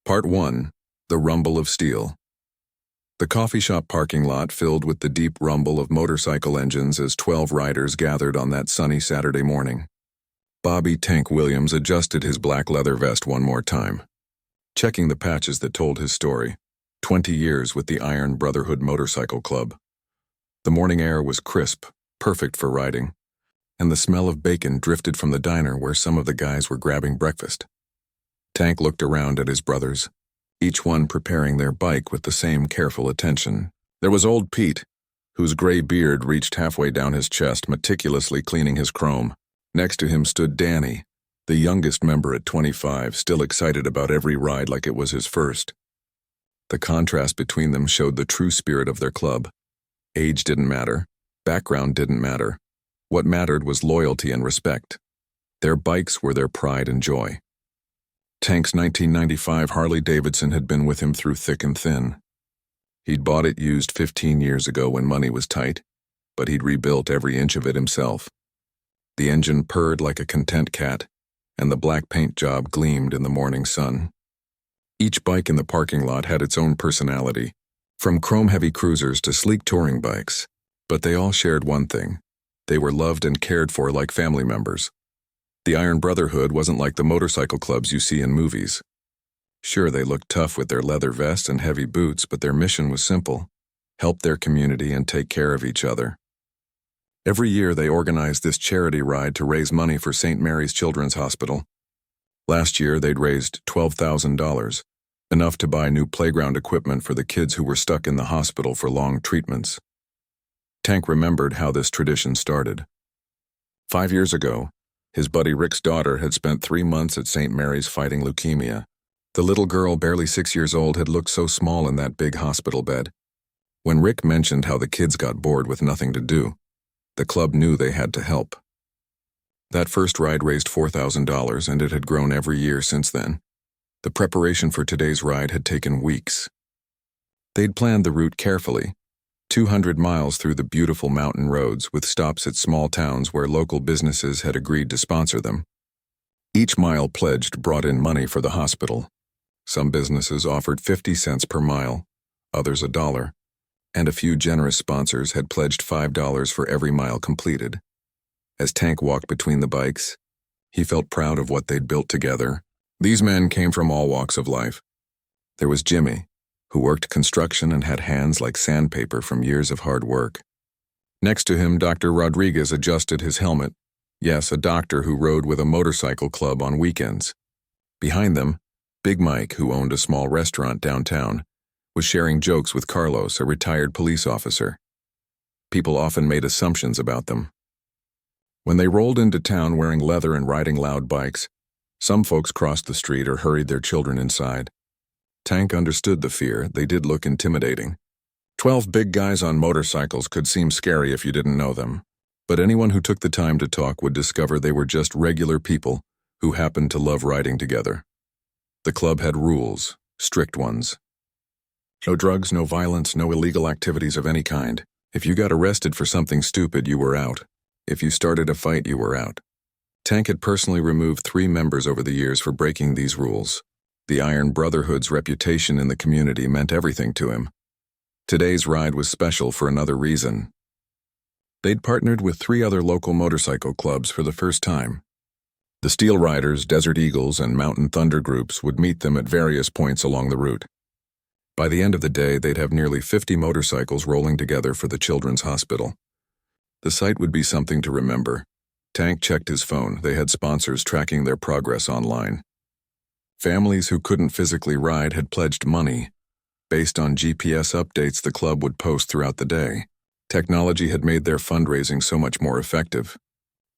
Part 1. The Rumble of Steel. The coffee shop parking lot filled with the deep rumble of motorcycle engines as 12 riders gathered on that sunny Saturday morning. Bobby "Tank" Williams adjusted his black leather vest one more time, checking the patches that told his story. 20 years with the Iron Brotherhood Motorcycle Club. The morning air was crisp, perfect for riding, and the smell of bacon drifted from the diner where some of the guys were grabbing breakfast. Tank looked around at his brothers, each one preparing their bike with the same careful attention. There was old Pete, whose gray beard reached halfway down his chest, meticulously cleaning his chrome. Next to him stood Danny, the youngest member at 25, still excited about every ride like it was his first. The contrast between them showed the true spirit of their club. Age didn't matter. Background didn't matter. What mattered was loyalty and respect. Their bikes were their pride and joy. Tank's 1995 Harley-Davidson had been with him through thick and thin. He'd bought it used 15 years ago when money was tight, but he'd rebuilt every inch of it himself. The engine purred like a content cat, and the black paint job gleamed in the morning sun. Each bike in the parking lot had its own personality, from chrome-heavy cruisers to sleek touring bikes, but they all shared one thing. They were loved and cared for like family members. The Iron Brotherhood wasn't like the motorcycle clubs you see in movies. Sure, they looked tough with their leather vests and heavy boots, but their mission was simple: help their community and take care of each other. Every year they organized this charity ride to raise money for St. Mary's Children's Hospital. Last year they'd raised $12,000, enough to buy new playground equipment for the kids who were stuck in the hospital for long treatments. Tank remembered how this tradition started. 5 years ago, his buddy Rick's daughter had spent 3 months at St. Mary's fighting leukemia. The little girl, barely 6 years old, had looked so small in that big hospital bed. When Rick mentioned how the kids got bored with nothing to do, the club knew they had to help. That first ride raised $4,000, and it had grown every year since then. The preparation for today's ride had taken weeks. They'd planned the route carefully, 200 miles through the beautiful mountain roads with stops at small towns where local businesses had agreed to sponsor them. Each mile pledged brought in money for the hospital. Some businesses offered 50 cents per mile, others $1, and a few generous sponsors had pledged $5 for every mile completed. As Tank walked between the bikes, he felt proud of what they'd built together. These men came from all walks of life. There was Jimmy, who worked construction and had hands like sandpaper from years of hard work. Next to him, Dr. Rodriguez adjusted his helmet. Yes, a doctor who rode with a motorcycle club on weekends. Behind them, Big Mike, who owned a small restaurant downtown, was sharing jokes with Carlos, a retired police officer. People often made assumptions about them. When they rolled into town wearing leather and riding loud bikes, some folks crossed the street or hurried their children inside. Tank understood the fear. They did look intimidating. 12 big guys on motorcycles could seem scary if you didn't know them, but anyone who took the time to talk would discover they were just regular people who happened to love riding together. The club had rules, strict ones. No drugs, no violence, no illegal activities of any kind. If you got arrested for something stupid, you were out. If you started a fight, you were out. Tank had personally removed 3 members over the years for breaking these rules. The Iron Brotherhood's reputation in the community meant everything to him. Today's ride was special for another reason. They'd partnered with 3 other local motorcycle clubs for the first time. The Steel Riders, Desert Eagles, and Mountain Thunder groups would meet them at various points along the route. By the end of the day, they'd have nearly 50 motorcycles rolling together for the Children's Hospital. The sight would be something to remember. Tank checked his phone. They had sponsors tracking their progress online. Families who couldn't physically ride had pledged money. Based on GPS updates the club would post throughout the day. Technology had made their fundraising so much more effective.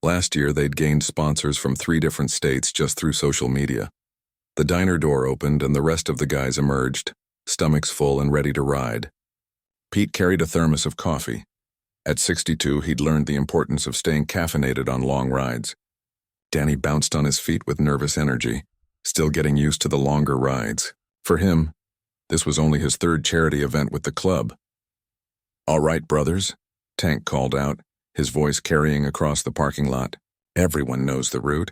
Last year, they'd gained sponsors from 3 different states just through social media. The diner door opened and the rest of the guys emerged, stomachs full and ready to ride. Pete carried a thermos of coffee. At 62, he'd learned the importance of staying caffeinated on long rides. Danny bounced on his feet with nervous energy, still getting used to the longer rides. For him, this was only his 3rd charity event with the club. "All right, brothers," Tank called out, his voice carrying across the parking lot. "Everyone knows the route.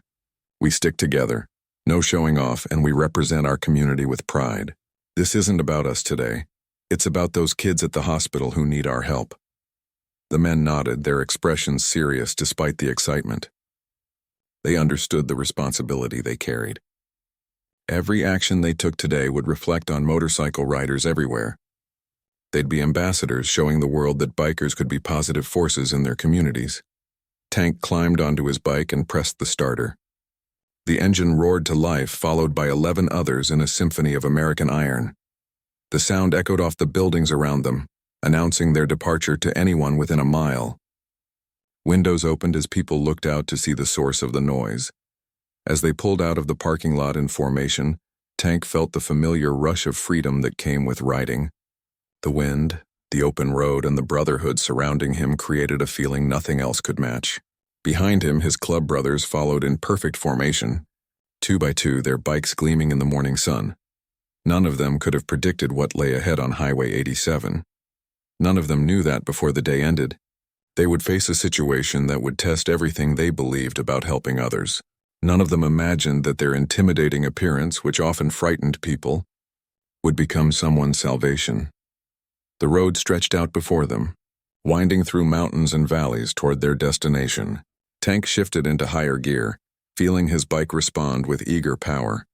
We stick together. No showing off, and we represent our community with pride. This isn't about us today. It's about those kids at the hospital who need our help." The men nodded, their expressions serious despite the excitement. They understood the responsibility they carried. Every action they took today would reflect on motorcycle riders everywhere. They'd be ambassadors showing the world that bikers could be positive forces in their communities. Tank climbed onto his bike and pressed the starter. The engine roared to life, followed by 11 others in a symphony of American iron. The sound echoed off the buildings around them, announcing their departure to anyone within a mile. Windows opened as people looked out to see the source of the noise. As they pulled out of the parking lot in formation, Tank felt the familiar rush of freedom that came with riding. The wind, the open road, and the brotherhood surrounding him created a feeling nothing else could match. Behind him, his club brothers followed in perfect formation, 2 by 2, their bikes gleaming in the morning sun. None of them could have predicted what lay ahead on Highway 87. None of them knew that before the day ended. They would face a situation that would test everything they believed about helping others. None of them imagined that their intimidating appearance, which often frightened people, would become someone's salvation. The road stretched out before them, winding through mountains and valleys toward their destination. Tank shifted into higher gear, feeling his bike respond with eager power.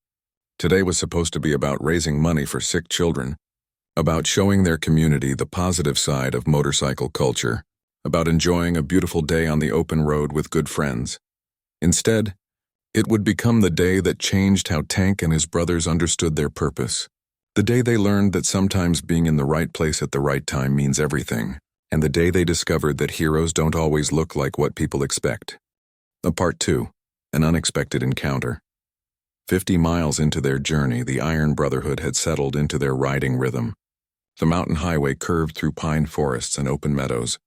Today was supposed to be about raising money for sick children, about showing their community the positive side of motorcycle culture, about enjoying a beautiful day on the open road with good friends. Instead, it would become the day that changed how Tank and his brothers understood their purpose. The day they learned that sometimes being in the right place at the right time means everything, and the day they discovered that heroes don't always look like what people expect. Part 2, an unexpected encounter. 50 miles into their journey, the Iron Brotherhood had settled into their riding rhythm. The mountain highway curved through pine forests and open meadows,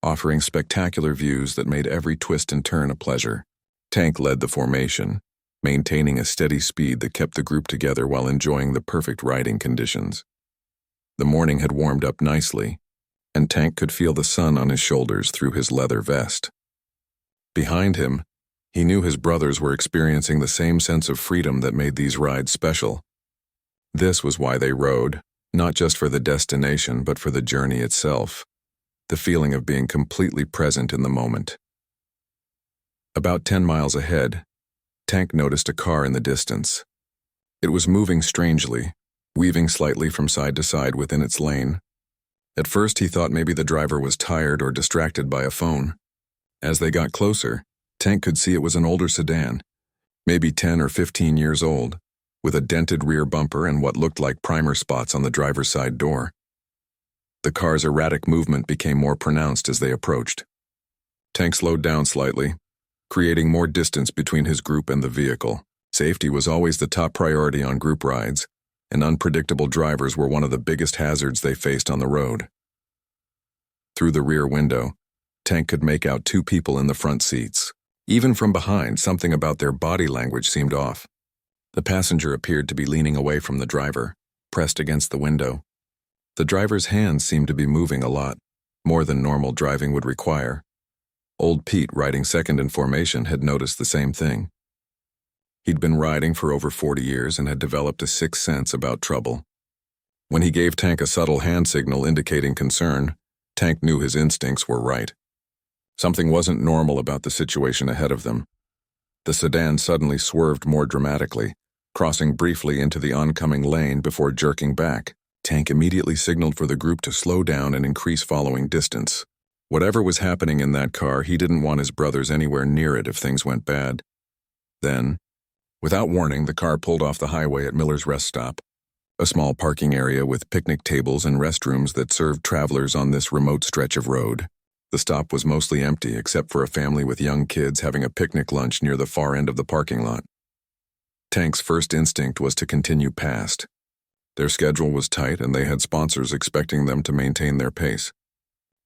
offering spectacular views that made every twist and turn a pleasure. Tank led the formation, maintaining a steady speed that kept the group together while enjoying the perfect riding conditions. The morning had warmed up nicely, and Tank could feel the sun on his shoulders through his leather vest. Behind him, he knew his brothers were experiencing the same sense of freedom that made these rides special. This was why they rode, not just for the destination but for the journey itself, the feeling of being completely present in the moment. About 10 miles ahead, Tank noticed a car in the distance. It was moving strangely, weaving slightly from side to side within its lane. At first he thought maybe the driver was tired or distracted by a phone. As they got closer, Tank could see it was an older sedan, maybe 10 or 15 years old, with a dented rear bumper and what looked like primer spots on the driver's side door. The car's erratic movement became more pronounced as they approached. Tank slowed down slightly, creating more distance between his group and the vehicle. Safety was always the top priority on group rides, and unpredictable drivers were one of the biggest hazards they faced on the road. Through the rear window, Tank could make out 2 people in the front seats. Even from behind, something about their body language seemed off. The passenger appeared to be leaning away from the driver, pressed against the window. The driver's hands seemed to be moving a lot, more than normal driving would require. Old Pete, riding second in formation, had noticed the same thing. He'd been riding for over 40 years and had developed a sixth sense about trouble. When he gave Tank a subtle hand signal indicating concern, Tank knew his instincts were right. Something wasn't normal about the situation ahead of them. The sedan suddenly swerved more dramatically, crossing briefly into the oncoming lane before jerking back. Tank immediately signaled for the group to slow down and increase following distance. Whatever was happening in that car, he didn't want his brothers anywhere near it if things went bad. Then, without warning, the car pulled off the highway at Miller's Rest Stop, a small parking area with picnic tables and restrooms that served travelers on this remote stretch of road. The stop was mostly empty except for a family with young kids having a picnic lunch near the far end of the parking lot. Tank's first instinct was to continue past. Their schedule was tight and they had sponsors expecting them to maintain their pace.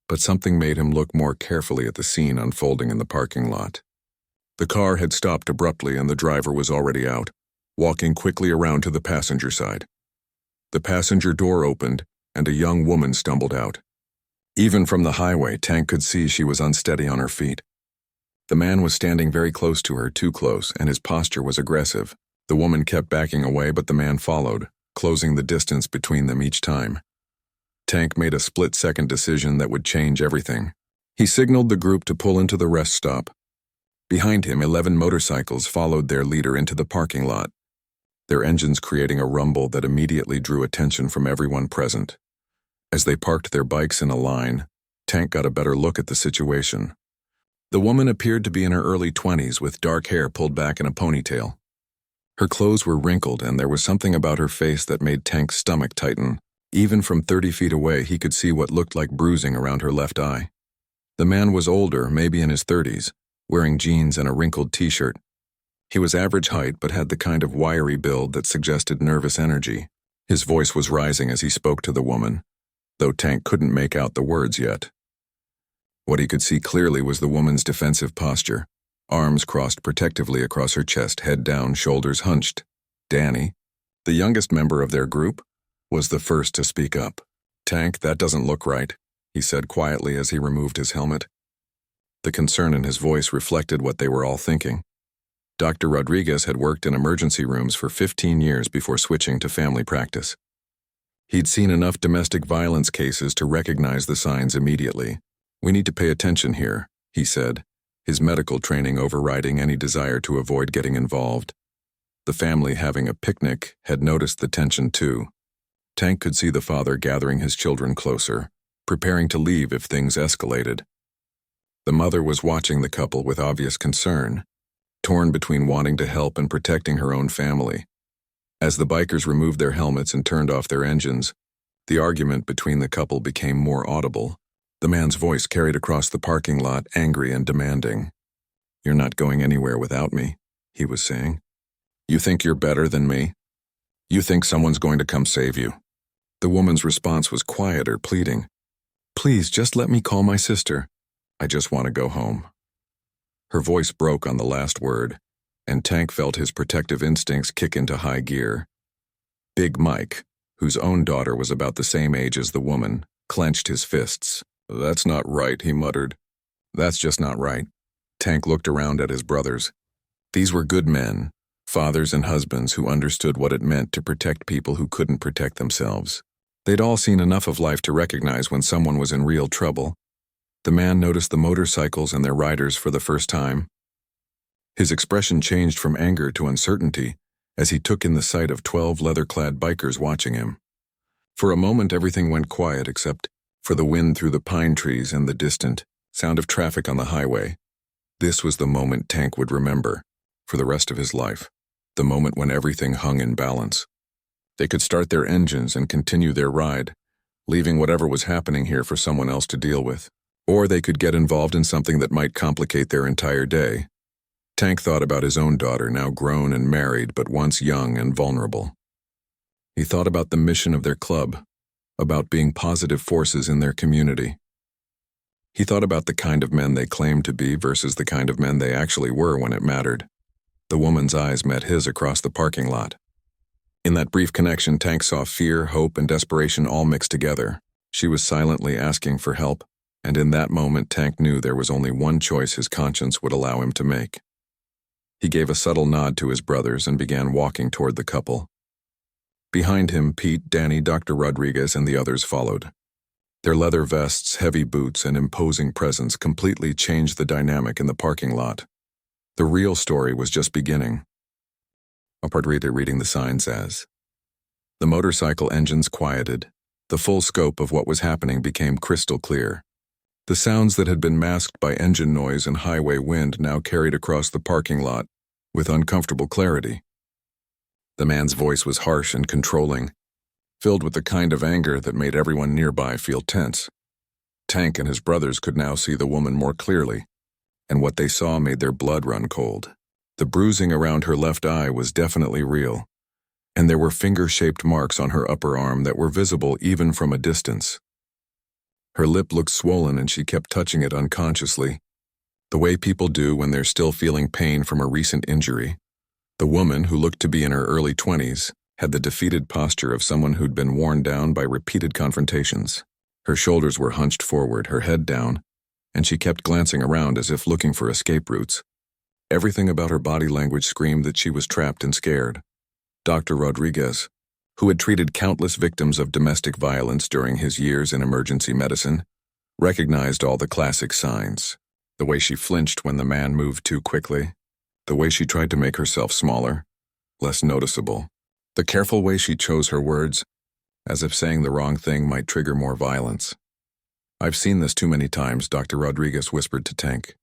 But something made him look more carefully at the scene unfolding in the parking lot. The car had stopped abruptly and the driver was already out, walking quickly around to the passenger side. The passenger door opened and a young woman stumbled out. Even from the highway, Tank could see she was unsteady on her feet. The man was standing very close to her, too close, and his posture was aggressive. The woman kept backing away, but the man followed, closing the distance between them each time. Tank made a split-second decision that would change everything. He signaled the group to pull into the rest stop. Behind him, 11 motorcycles followed their leader into the parking lot, their engines creating a rumble that immediately drew attention from everyone present. As they parked their bikes in a line, Tank got a better look at the situation. The woman appeared to be in her early 20s with dark hair pulled back in a ponytail. Her clothes were wrinkled, and there was something about her face that made Tank's stomach tighten. Even from 30 feet away, he could see what looked like bruising around her left eye. The man was older, maybe in his 30s, wearing jeans and a wrinkled t-shirt. He was average height but had the kind of wiry build that suggested nervous energy. His voice was rising as he spoke to the woman, though Tank couldn't make out the words yet. What he could see clearly was the woman's defensive posture, arms crossed protectively across her chest, head down, shoulders hunched. Danny, the youngest member of their group, was the first to speak up. "Tank, that doesn't look right," he said quietly as he removed his helmet. The concern in his voice reflected what they were all thinking. Dr. Rodriguez had worked in emergency rooms for 15 years before switching to family practice. He'd seen enough domestic violence cases to recognize the signs immediately. "We need to pay attention here," he said, his medical training overriding any desire to avoid getting involved. The family having a picnic had noticed the tension too. Tank could see the father gathering his children closer, preparing to leave if things escalated. The mother was watching the couple with obvious concern, torn between wanting to help and protecting her own family. As the bikers removed their helmets and turned off their engines, the argument between the couple became more audible. The man's voice carried across the parking lot, angry and demanding. "You're not going anywhere without me," he was saying. "You think you're better than me? You think someone's going to come save you?" The woman's response was quieter, pleading. "Please, just let me call my sister. I just want to go home." Her voice broke on the last word, and Tank felt his protective instincts kick into high gear. Big Mike, whose own daughter was about the same age as the woman, clenched his fists. "That's not right," he muttered. "That's just not right." Tank looked around at his brothers. These were good men, fathers and husbands who understood what it meant to protect people who couldn't protect themselves. They'd all seen enough of life to recognize when someone was in real trouble. The man noticed the motorcycles and their riders for the first time. His expression changed from anger to uncertainty as he took in the sight of 12 leather-clad bikers watching him. For a moment everything went quiet except for the wind through the pine trees and the distant sound of traffic on the highway. This was the moment Tank would remember for the rest of his life, the moment when everything hung in balance. They could start their engines and continue their ride, leaving whatever was happening here for someone else to deal with. Or they could get involved in something that might complicate their entire day. Tank thought about his own daughter, now grown and married, but once young and vulnerable. He thought about the mission of their club, about being positive forces in their community. He thought about the kind of men they claimed to be versus the kind of men they actually were when it mattered. The woman's eyes met his across the parking lot. In that brief connection, Tank saw fear, hope, and desperation all mixed together. She was silently asking for help, and in that moment Tank knew there was only one choice his conscience would allow him to make. He gave a subtle nod to his brothers and began walking toward the couple. Behind him, Pete, Danny, Dr. Rodriguez, and the others followed. Their leather vests, heavy boots, and imposing presence completely changed the dynamic in the parking lot. The real story was just beginning. I'll part reading the signs as. The motorcycle engines quieted. The full scope of what was happening became crystal clear. The sounds that had been masked by engine noise and highway wind now carried across the parking lot with uncomfortable clarity. The man's voice was harsh and controlling, filled with the kind of anger that made everyone nearby feel tense. Tank and his brothers could now see the woman more clearly, and what they saw made their blood run cold. The bruising around her left eye was definitely real, and there were finger-shaped marks on her upper arm that were visible even from a distance. Her lip looked swollen and she kept touching it unconsciously, the way people do when they're still feeling pain from a recent injury. The woman, who looked to be in her early 20s, had the defeated posture of someone who'd been worn down by repeated confrontations. Her shoulders were hunched forward, her head down, and she kept glancing around as if looking for escape routes. Everything about her body language screamed that she was trapped and scared. Dr. Rodriguez, who had treated countless victims of domestic violence during his years in emergency medicine, recognized all the classic signs. The way she flinched when the man moved too quickly, the way she tried to make herself smaller, less noticeable, the careful way she chose her words, as if saying the wrong thing might trigger more violence. "I've seen this too many times," Dr. Rodriguez whispered to Tank.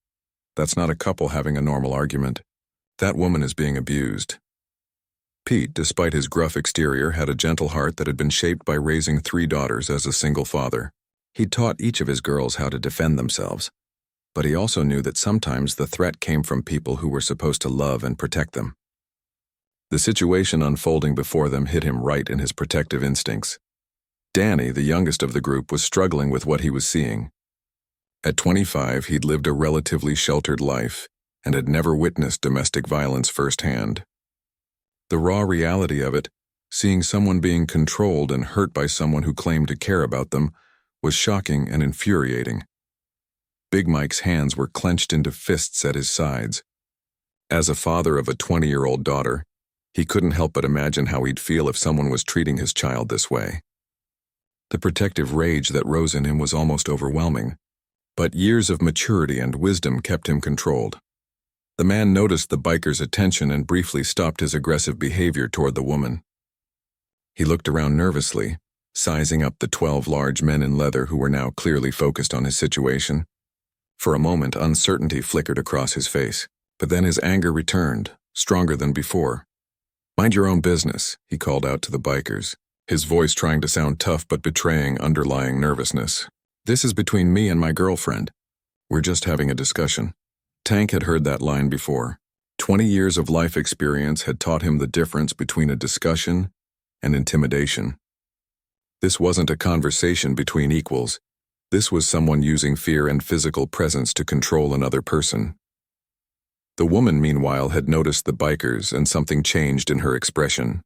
"That's not a couple having a normal argument. That woman is being abused." Pete, despite his gruff exterior, had a gentle heart that had been shaped by raising 3 daughters as a single father. He'd taught each of his girls how to defend themselves, but he also knew that sometimes the threat came from people who were supposed to love and protect them. The situation unfolding before them hit him right in his protective instincts. Danny, the youngest of the group, was struggling with what he was seeing. At 25, he'd lived a relatively sheltered life and had never witnessed domestic violence firsthand. The raw reality of it, seeing someone being controlled and hurt by someone who claimed to care about them, was shocking and infuriating. Big Mike's hands were clenched into fists at his sides. As a father of a 20-year-old daughter, he couldn't help but imagine how he'd feel if someone was treating his child this way. The protective rage that rose in him was almost overwhelming, but years of maturity and wisdom kept him controlled. The man noticed the biker's attention and briefly stopped his aggressive behavior toward the woman. He looked around nervously, sizing up the 12 large men in leather who were now clearly focused on his situation. For a moment, uncertainty flickered across his face, but then his anger returned, stronger than before. "Mind your own business," he called out to the bikers, his voice trying to sound tough but betraying underlying nervousness. "This is between me and my girlfriend. We're just having a discussion." Tank had heard that line before. 20 years of life experience had taught him the difference between a discussion and intimidation. This wasn't a conversation between equals. This was someone using fear and physical presence to control another person. The woman, meanwhile, had noticed the bikers, and something changed in her expression.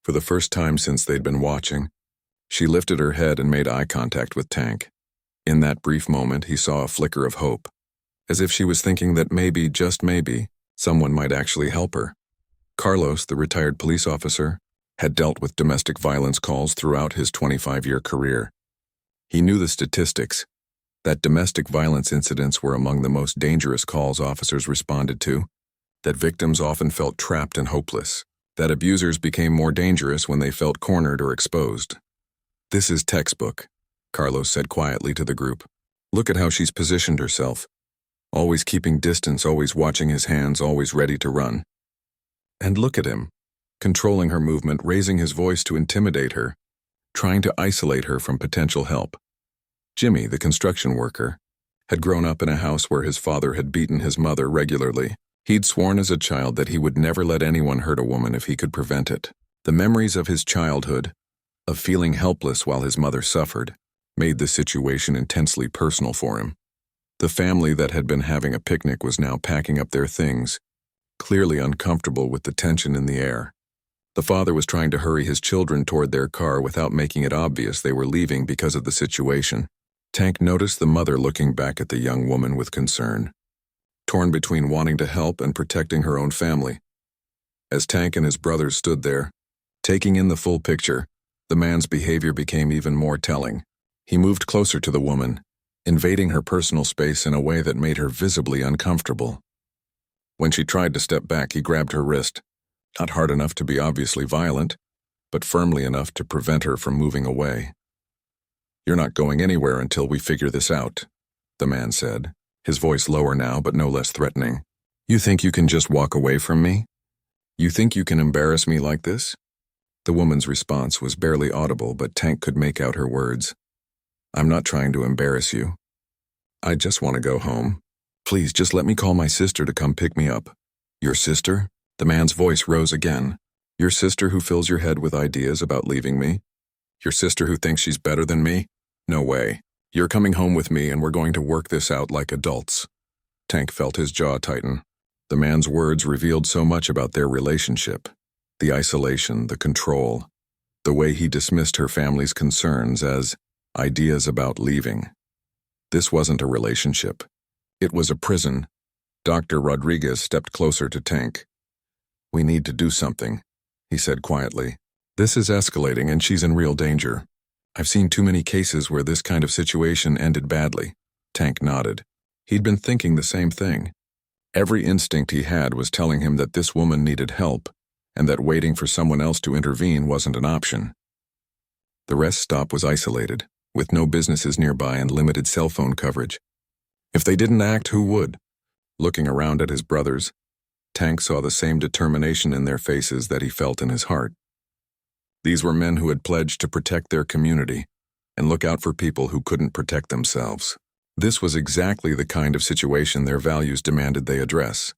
For the first time since they'd been watching, she lifted her head and made eye contact with Tank. In that brief moment, he saw a flicker of hope, as if she was thinking that maybe, just maybe, someone might actually help her. Carlos, the retired police officer, had dealt with domestic violence calls throughout his 25-year career. He knew the statistics, that domestic violence incidents were among the most dangerous calls officers responded to, that victims often felt trapped and hopeless, that abusers became more dangerous when they felt cornered or exposed. "This is textbook," Carlos said quietly to the group. "Look at how she's positioned herself. Always keeping distance, always watching his hands, always ready to run. And look at him, controlling her movement, raising his voice to intimidate her, trying to isolate her from potential help." Jimmy, the construction worker, had grown up in a house where his father had beaten his mother regularly. He'd sworn as a child that he would never let anyone hurt a woman if he could prevent it. The memories of his childhood, of feeling helpless while his mother suffered, made the situation intensely personal for him. The family that had been having a picnic was now packing up their things, clearly uncomfortable with the tension in the air. The father was trying to hurry his children toward their car without making it obvious they were leaving because of the situation. Tank noticed the mother looking back at the young woman with concern, torn between wanting to help and protecting her own family. As Tank and his brothers stood there, taking in the full picture, the man's behavior became even more telling. He moved closer to the woman, invading her personal space in a way that made her visibly uncomfortable. When she tried to step back, he grabbed her wrist, not hard enough to be obviously violent, but firmly enough to prevent her from moving away. "You're not going anywhere until we figure this out," the man said, his voice lower now but no less threatening. "You think you can just walk away from me? You think you can embarrass me like this?" The woman's response was barely audible, but Tank could make out her words. "I'm not trying to embarrass you. I just want to go home. Please, just let me call my sister to come pick me up." "Your sister?" The man's voice rose again. "Your sister who fills your head with ideas about leaving me? Your sister who thinks she's better than me? No way. You're coming home with me and we're going to work this out like adults." Tank felt his jaw tighten. The man's words revealed so much about their relationship. The isolation, the control, the way he dismissed her family's concerns as ideas about leaving. This wasn't a relationship. It was a prison, Dr. Rodriguez stepped closer to Tank. "We need to do something," he said quietly. "This is escalating and she's in real danger. I've seen too many cases where this kind of situation ended badly." Tank nodded. He'd been thinking the same thing. Every instinct he had was telling him that this woman needed help, and that waiting for someone else to intervene wasn't an option. The rest stop was isolated, with no businesses nearby and limited cell phone coverage. If they didn't act, who would? Looking around at his brothers, Tank saw the same determination in their faces that he felt in his heart. These were men who had pledged to protect their community and look out for people who couldn't protect themselves. This was exactly the kind of situation their values demanded they address.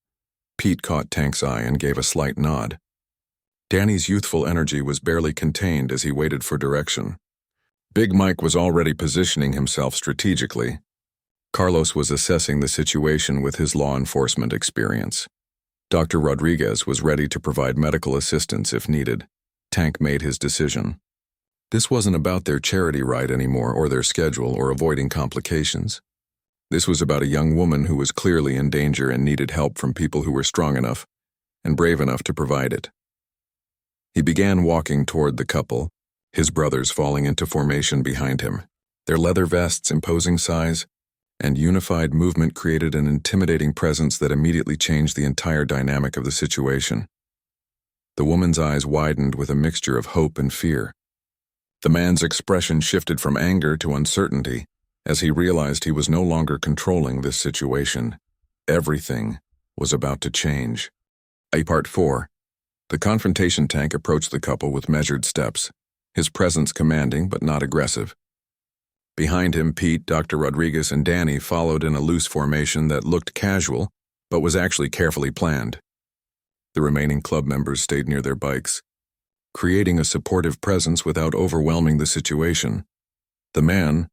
Pete caught Tank's eye and gave a slight nod. Danny's youthful energy was barely contained as he waited for direction. Big Mike was already positioning himself strategically. Carlos was assessing the situation with his law enforcement experience. Dr. Rodriguez was ready to provide medical assistance if needed. Tank made his decision. This wasn't about their charity ride anymore or their schedule or avoiding complications. This was about a young woman who was clearly in danger and needed help from people who were strong enough and brave enough to provide it. He began walking toward the couple, his brothers falling into formation behind him. Their leather vests, imposing size, and unified movement created an intimidating presence that immediately changed the entire dynamic of the situation. The woman's eyes widened with a mixture of hope and fear. The man's expression shifted from anger to uncertainty as he realized he was no longer controlling this situation. Everything was about to change. Part 4. The confrontation Tank approached the couple with measured steps, his presence commanding but not aggressive. Behind him, Pete, Dr. Rodriguez, and Danny followed in a loose formation that looked casual but was actually carefully planned. The remaining club members stayed near their bikes, creating a supportive presence without overwhelming the situation. The man,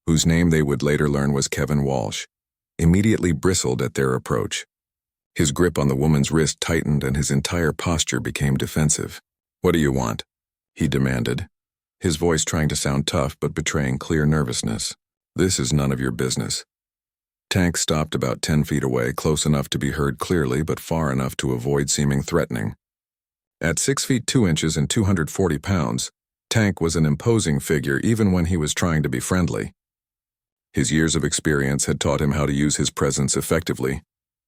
whose name they would later learn was Kevin Walsh, immediately bristled at their approach. His grip on the woman's wrist tightened and his entire posture became defensive. "What do you want?" he demanded, his voice trying to sound tough but betraying clear nervousness. "This is none of your business." Tank stopped about 10 feet away, close enough to be heard clearly but far enough to avoid seeming threatening. At 6 feet 2 inches and 240 pounds, Tank was an imposing figure even when he was trying to be friendly. His years of experience had taught him how to use his presence effectively,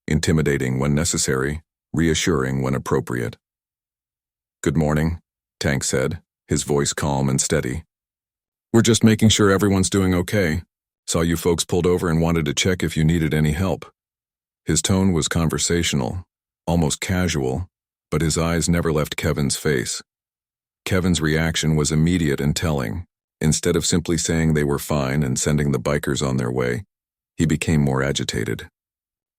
intimidating when necessary, reassuring when appropriate. "Good morning," Tank said, his voice calm and steady. "We're just making sure everyone's doing okay. Saw you folks pulled over and wanted to check if you needed any help." His tone was conversational, almost casual, but his eyes never left Kevin's face. Kevin's reaction was immediate and telling. Instead of simply saying they were fine and sending the bikers on their way, he became more agitated.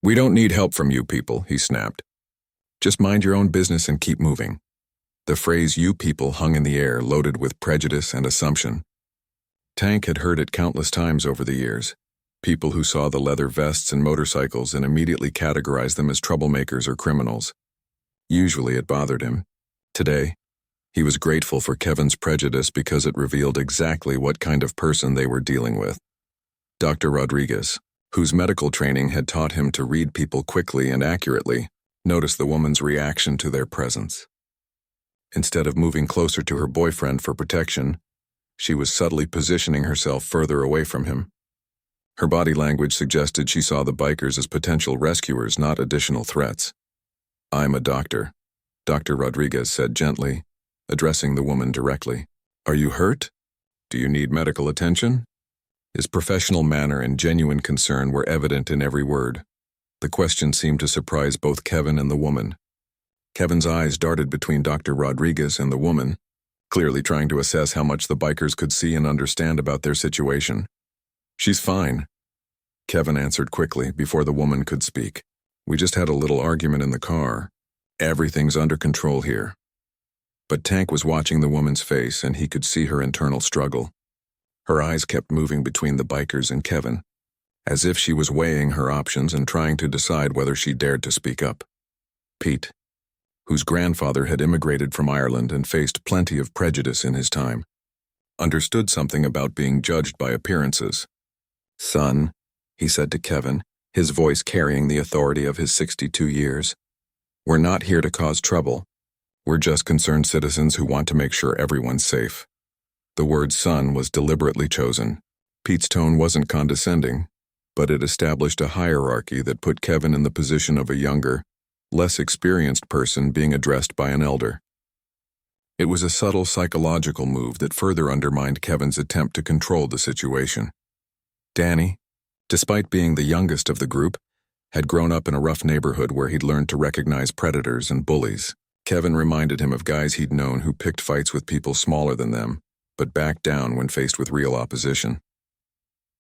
"We don't need help from you people," he snapped. "Just mind your own business and keep moving." The phrase "you people" hung in the air, loaded with prejudice and assumption. Tank had heard it countless times over the years. People who saw the leather vests and motorcycles and immediately categorized them as troublemakers or criminals. Usually it bothered him. Today, he was grateful for Kevin's prejudice because it revealed exactly what kind of person they were dealing with. Dr. Rodriguez, whose medical training had taught him to read people quickly and accurately, noticed the woman's reaction to their presence. Instead of moving closer to her boyfriend for protection, she was subtly positioning herself further away from him. Her body language suggested she saw the bikers as potential rescuers, not additional threats. "I'm a doctor," Dr. Rodriguez said gently, addressing the woman directly. "Are you hurt? Do you need medical attention?" His professional manner and genuine concern were evident in every word. The question seemed to surprise both Kevin and the woman. Kevin's eyes darted between Dr. Rodriguez and the woman, clearly trying to assess how much the bikers could see and understand about their situation. "She's fine," Kevin answered quickly before the woman could speak. "We just had a little argument in the car. Everything's under control here." But Tank was watching the woman's face and he could see her internal struggle. Her eyes kept moving between the bikers and Kevin, as if she was weighing her options and trying to decide whether she dared to speak up. Pete, whose grandfather had immigrated from Ireland and faced plenty of prejudice in his time, understood something about being judged by appearances. "Son," he said to Kevin, his voice carrying the authority of his 62 years. "We're not here to cause trouble. We're just concerned citizens who want to make sure everyone's safe." The word son was deliberately chosen. Pete's tone wasn't condescending, but it established a hierarchy that put Kevin in the position of a younger, less experienced person being addressed by an elder. It was a subtle psychological move that further undermined Kevin's attempt to control the situation. Danny, despite being the youngest of the group, had grown up in a rough neighborhood where he'd learned to recognize predators and bullies. Kevin reminded him of guys he'd known who picked fights with people smaller than them, but backed down when faced with real opposition.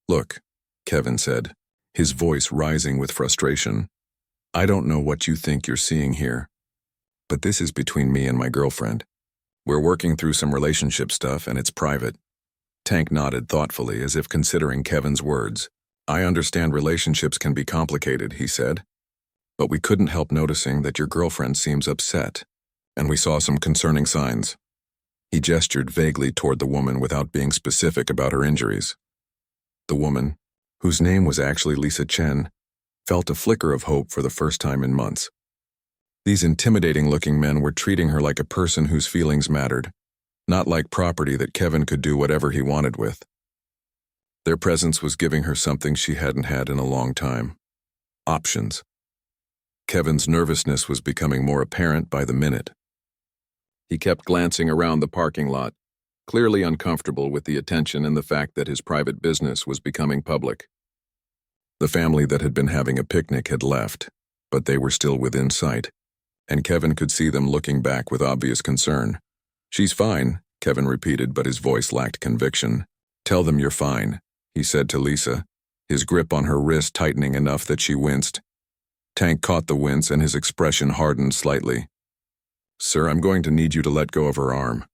"Look," Kevin said, his voice rising with frustration, "I don't know what you think you're seeing here, but this is between me and my girlfriend. We're working through some relationship stuff and it's private." Tank nodded thoughtfully as if considering Kevin's words. "I understand relationships can be complicated," he said, "but we couldn't help noticing that your girlfriend seems upset, and we saw some concerning signs." He gestured vaguely toward the woman without being specific about her injuries. The woman, whose name was actually Lisa Chen, felt a flicker of hope for the first time in months. These intimidating-looking men were treating her like a person whose feelings mattered, not like property that Kevin could do whatever he wanted with. Their presence was giving her something she hadn't had in a long time: options. Kevin's nervousness was becoming more apparent by the minute. He kept glancing around the parking lot, clearly uncomfortable with the attention and the fact that his private business was becoming public. The family that had been having a picnic had left, but they were still within sight, and Kevin could see them looking back with obvious concern. "She's fine," Kevin repeated, but his voice lacked conviction. "Tell them you're fine," he said to Lisa, his grip on her wrist tightening enough that she winced. Tank caught the wince and his expression hardened slightly. "Sir, I'm going to need you to let go of her arm,"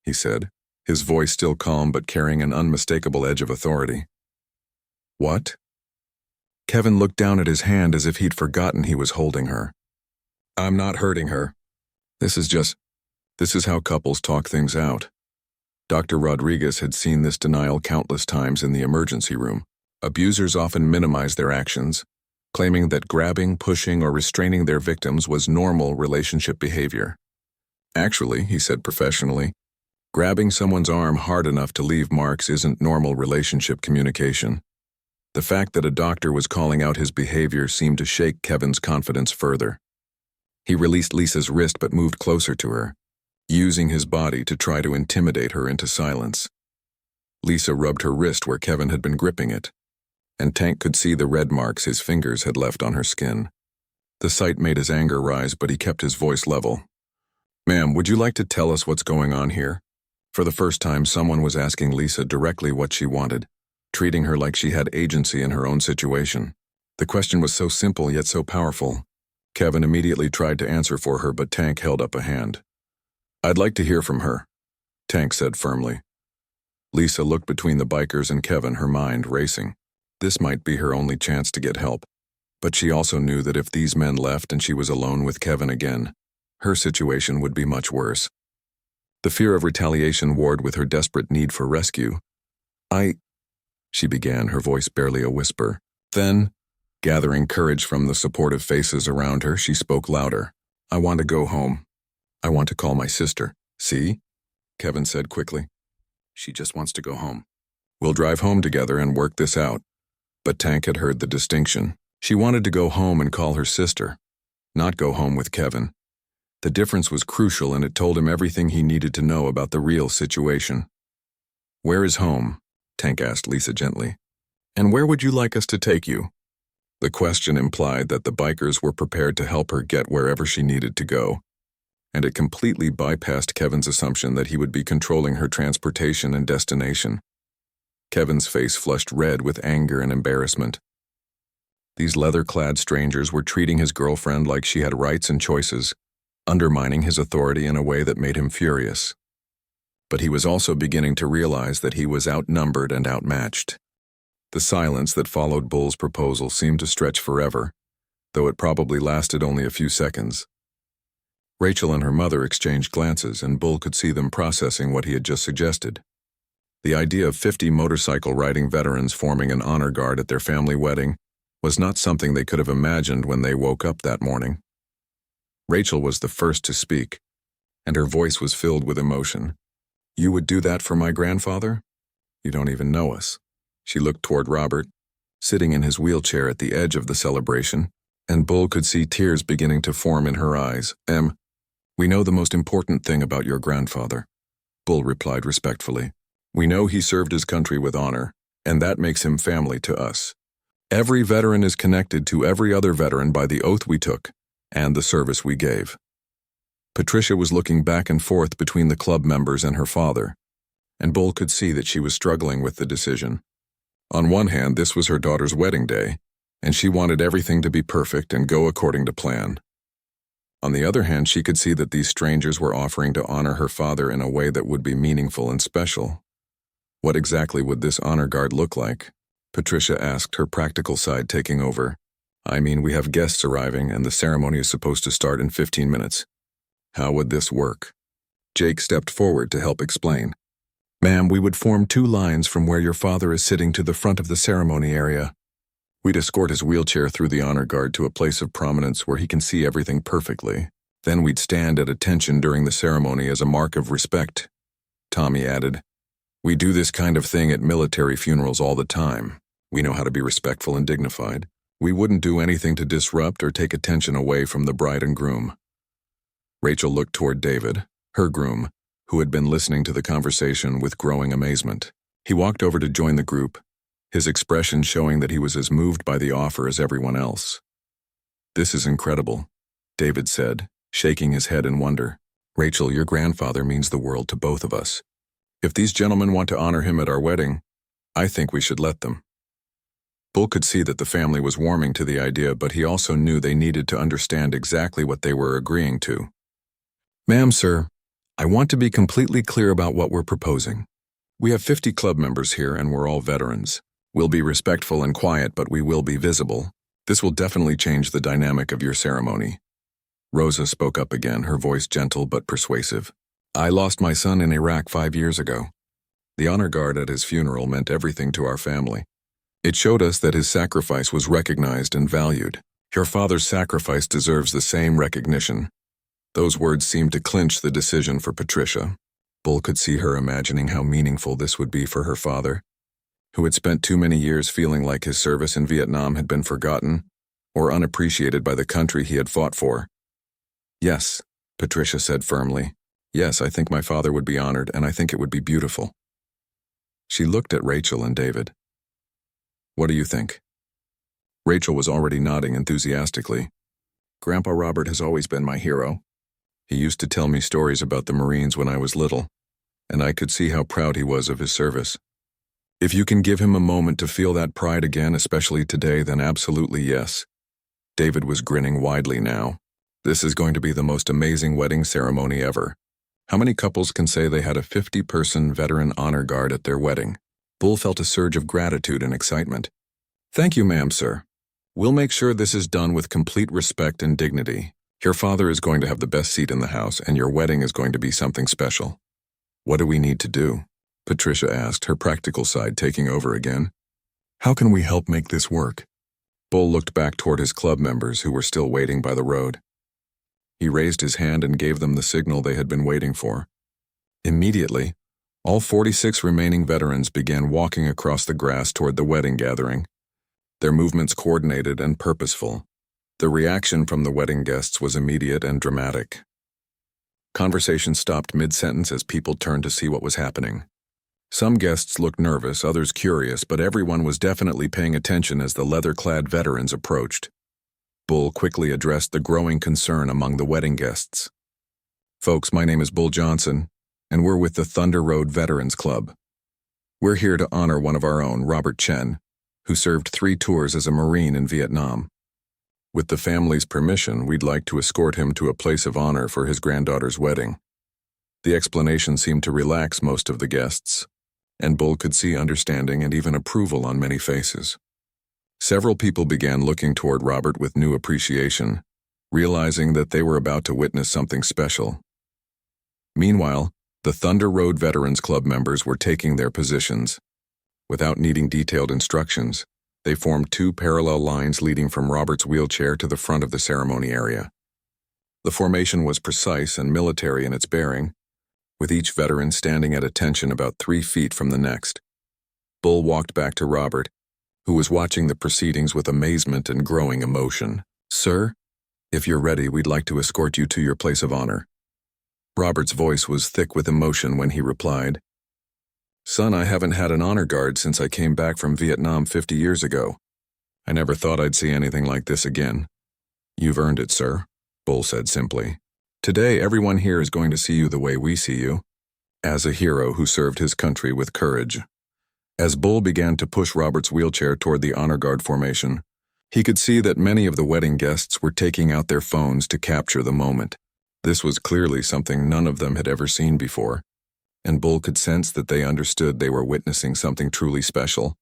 he said, his voice still calm but carrying an unmistakable edge of authority. "What?" Kevin looked down at his hand as if he'd forgotten he was holding her. "I'm not hurting her. This is how couples talk things out." Dr. Rodriguez had seen this denial countless times in the emergency room. Abusers often minimize their actions, claiming that grabbing, pushing, or restraining their victims was normal relationship behavior. "Actually," he said professionally, "grabbing someone's arm hard enough to leave marks isn't normal relationship communication." The fact that a doctor was calling out his behavior seemed to shake Kevin's confidence further. He released Lisa's wrist but moved closer to her, using his body to try to intimidate her into silence. Lisa rubbed her wrist where Kevin had been gripping it, and Tank could see the red marks his fingers had left on her skin. The sight made his anger rise, but he kept his voice level. "Ma'am, would you like to tell us what's going on here?" For the first time, someone was asking Lisa directly what she wanted, treating her like she had agency in her own situation. The question was so simple yet so powerful. Kevin immediately tried to answer for her, but Tank held up a hand. "I'd like to hear from her," Tank said firmly. Lisa looked between the bikers and Kevin, her mind racing. This might be her only chance to get help, but she also knew that if these men left and she was alone with Kevin again, her situation would be much worse. The fear of retaliation warred with her desperate need for rescue. She began, her voice barely a whisper. Then, gathering courage from the supportive faces around her, she spoke louder. "I want to go home. I want to call my sister." "See?" Kevin said quickly. "She just wants to go home. We'll drive home together and work this out." But Tank had heard the distinction. She wanted to go home and call her sister, not go home with Kevin. The difference was crucial, and it told him everything he needed to know about the real situation. "Where is home?" Tank asked Lisa gently. "And where would you like us to take you?" The question implied that the bikers were prepared to help her get wherever she needed to go, and it completely bypassed Kevin's assumption that he would be controlling her transportation and destination. Kevin's face flushed red with anger and embarrassment. These leather-clad strangers were treating his girlfriend like she had rights and choices, undermining his authority in a way that made him furious. But he was also beginning to realize that he was outnumbered and outmatched. The silence that followed Bull's proposal seemed to stretch forever, though it probably lasted only a few seconds. Rachel and her mother exchanged glances, and Bull could see them processing what he had just suggested. The idea of 50 motorcycle riding veterans forming an honor guard at their family wedding was not something they could have imagined when they woke up that morning. Rachel was the first to speak, and her voice was filled with emotion. "You would do that for my grandfather? You don't even know us." She looked toward Robert, sitting in his wheelchair at the edge of the celebration, and Bull could see tears beginning to form in her eyes. We know the most important thing about your grandfather," Bull replied respectfully. "We know he served his country with honor, and that makes him family to us. Every veteran is connected to every other veteran by the oath we took and the service we gave." Patricia was looking back and forth between the club members and her father, and Bull could see that she was struggling with the decision. On one hand, this was her daughter's wedding day, and she wanted everything to be perfect and go according to plan. On the other hand, she could see that these strangers were offering to honor her father in a way that would be meaningful and special. What exactly would this honor guard look like? Patricia asked, her practical side taking over. "I mean, we have guests arriving, and the ceremony is supposed to start in 15 minutes. How would this work?" Jake stepped forward to help explain. "Ma'am, we would form 2 lines from where your father is sitting to the front of the ceremony area. We'd escort his wheelchair through the honor guard to a place of prominence where he can see everything perfectly. Then we'd stand at attention during the ceremony as a mark of respect," Tommy added. "We do this kind of thing at military funerals all the time. We know how to be respectful and dignified. We wouldn't do anything to disrupt or take attention away from the bride and groom." Rachel looked toward David, her groom, who had been listening to the conversation with growing amazement. He walked over to join the group, his expression showing that he was as moved by the offer as everyone else. "This is incredible," David said, shaking his head in wonder. "Rachel, your grandfather means the world to both of us. If these gentlemen want to honor him at our wedding, I think we should let them." Bull could see that the family was warming to the idea, but he also knew they needed to understand exactly what they were agreeing to. "Ma'am, sir, I want to be completely clear about what we're proposing. We have 50 club members here, and we're all veterans. We'll be respectful and quiet, but we will be visible. This will definitely change the dynamic of your ceremony." Rosa spoke up again, her voice gentle but persuasive. "I lost my son in Iraq 5 years ago. The honor guard at his funeral meant everything to our family. It showed us that his sacrifice was recognized and valued. Your father's sacrifice deserves the same recognition." Those words seemed to clinch the decision for Patricia. Bull could see her imagining how meaningful this would be for her father, who had spent too many years feeling like his service in Vietnam had been forgotten or unappreciated by the country he had fought for. "Yes," Patricia said firmly. "Yes, I think my father would be honored, and I think it would be beautiful." She looked at Rachel and David. "What do you think?" Rachel was already nodding enthusiastically. "Grandpa Robert has always been my hero. He used to tell me stories about the Marines when I was little, and I could see how proud he was of his service. If you can give him a moment to feel that pride again, especially today, then absolutely yes." David was grinning widely now. "This is going to be the most amazing wedding ceremony ever. How many couples can say they had a 50-person veteran honor guard at their wedding?" Bull felt a surge of gratitude and excitement. "Thank you, ma'am, sir. We'll make sure this is done with complete respect and dignity. Your father is going to have the best seat in the house, and your wedding is going to be something special." "What do we need to do?" Patricia asked, her practical side taking over again. "How can we help make this work?" Bull looked back toward his club members who were still waiting by the road. He raised his hand and gave them the signal they had been waiting for. Immediately, all 46 remaining veterans began walking across the grass toward the wedding gathering, their movements coordinated and purposeful. The reaction from the wedding guests was immediate and dramatic. Conversation stopped mid-sentence as people turned to see what was happening. Some guests looked nervous, others curious, but everyone was definitely paying attention as the leather-clad veterans approached. Bull quickly addressed the growing concern among the wedding guests. "Folks, my name is Bull Johnson, and we're with the Thunder Road Veterans Club. We're here to honor one of our own, Robert Chen, who served 3 tours as a Marine in Vietnam. With the family's permission, we'd like to escort him to a place of honor for his granddaughter's wedding." The explanation seemed to relax most of the guests, and Bull could see understanding and even approval on many faces. Several people began looking toward Robert with new appreciation, realizing that they were about to witness something special. Meanwhile, the Thunder Road Veterans Club members were taking their positions. Without needing detailed instructions, They formed two parallel lines leading from Robert's wheelchair to the front of the ceremony area. The formation was precise and military in its bearing, with each veteran standing at attention about 3 feet from the next. Bull walked back to Robert, who was watching the proceedings with amazement and growing emotion. "Sir, if you're ready, we'd like to escort you to your place of honor." Robert's voice was thick with emotion when he replied, "Son, I haven't had an honor guard since I came back from Vietnam 50 years ago. I never thought I'd see anything like this again." "You've earned it, sir," Bull said simply. "Today, everyone here is going to see you the way we see you, as a hero who served his country with courage." As Bull began to push Robert's wheelchair toward the honor guard formation, he could see that many of the wedding guests were taking out their phones to capture the moment. This was clearly something none of them had ever seen before, and Bull could sense that they understood they were witnessing something truly special.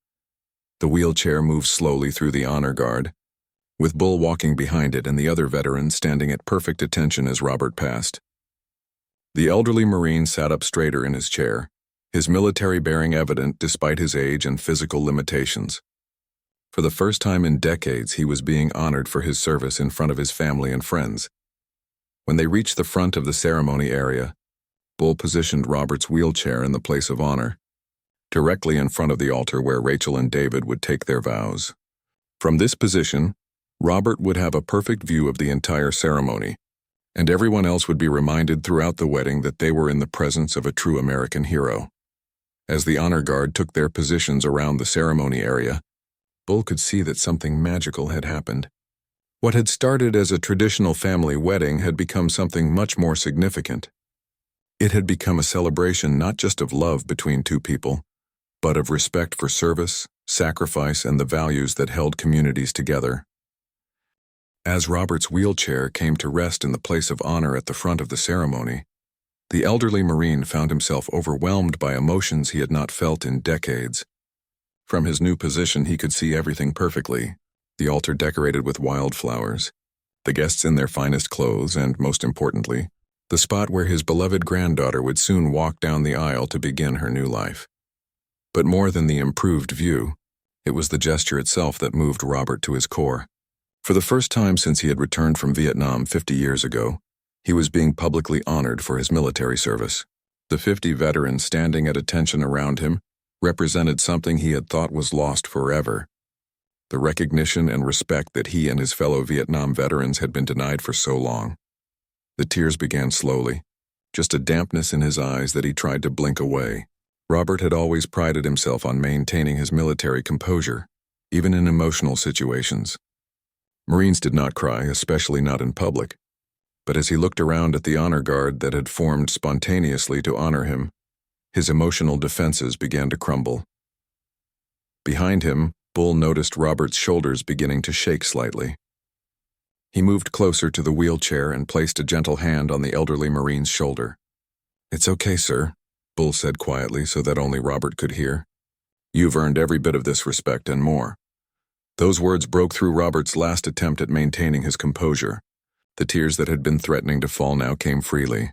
The wheelchair moved slowly through the honor guard, with Bull walking behind it and the other veterans standing at perfect attention as Robert passed. The elderly Marine sat up straighter in his chair, his military bearing evident despite his age and physical limitations. For the first time in decades, he was being honored for his service in front of his family and friends. When they reached the front of the ceremony area, Bull positioned Robert's wheelchair in the place of honor, directly in front of the altar where Rachel and David would take their vows. From this position, Robert would have a perfect view of the entire ceremony, and everyone else would be reminded throughout the wedding that they were in the presence of a true American hero. As the honor guard took their positions around the ceremony area, Bull could see that something magical had happened. What had started as a traditional family wedding had become something much more significant. It had become a celebration not just of love between two people, but of respect for service, sacrifice, and the values that held communities together. As Robert's wheelchair came to rest in the place of honor at the front of the ceremony, the elderly Marine found himself overwhelmed by emotions he had not felt in decades. From his new position, he could see everything perfectly: the altar decorated with wildflowers, the guests in their finest clothes, and, most importantly, the spot where his beloved granddaughter would soon walk down the aisle to begin her new life. But more than the improved view, it was the gesture itself that moved Robert to his core. For the first time since he had returned from Vietnam 50 years ago, he was being publicly honored for his military service. The 50 veterans standing at attention around him represented something he had thought was lost forever: the recognition and respect that he and his fellow Vietnam veterans had been denied for so long. The tears began slowly, just a dampness in his eyes that he tried to blink away. Robert had always prided himself on maintaining his military composure, even in emotional situations. Marines did not cry, especially not in public. But as he looked around at the honor guard that had formed spontaneously to honor him, his emotional defenses began to crumble. Behind him, Bull noticed Robert's shoulders beginning to shake slightly. He moved closer to the wheelchair and placed a gentle hand on the elderly Marine's shoulder. "It's okay, sir," Bull said quietly so that only Robert could hear. "You've earned every bit of this respect and more." Those words broke through Robert's last attempt at maintaining his composure. The tears that had been threatening to fall now came freely,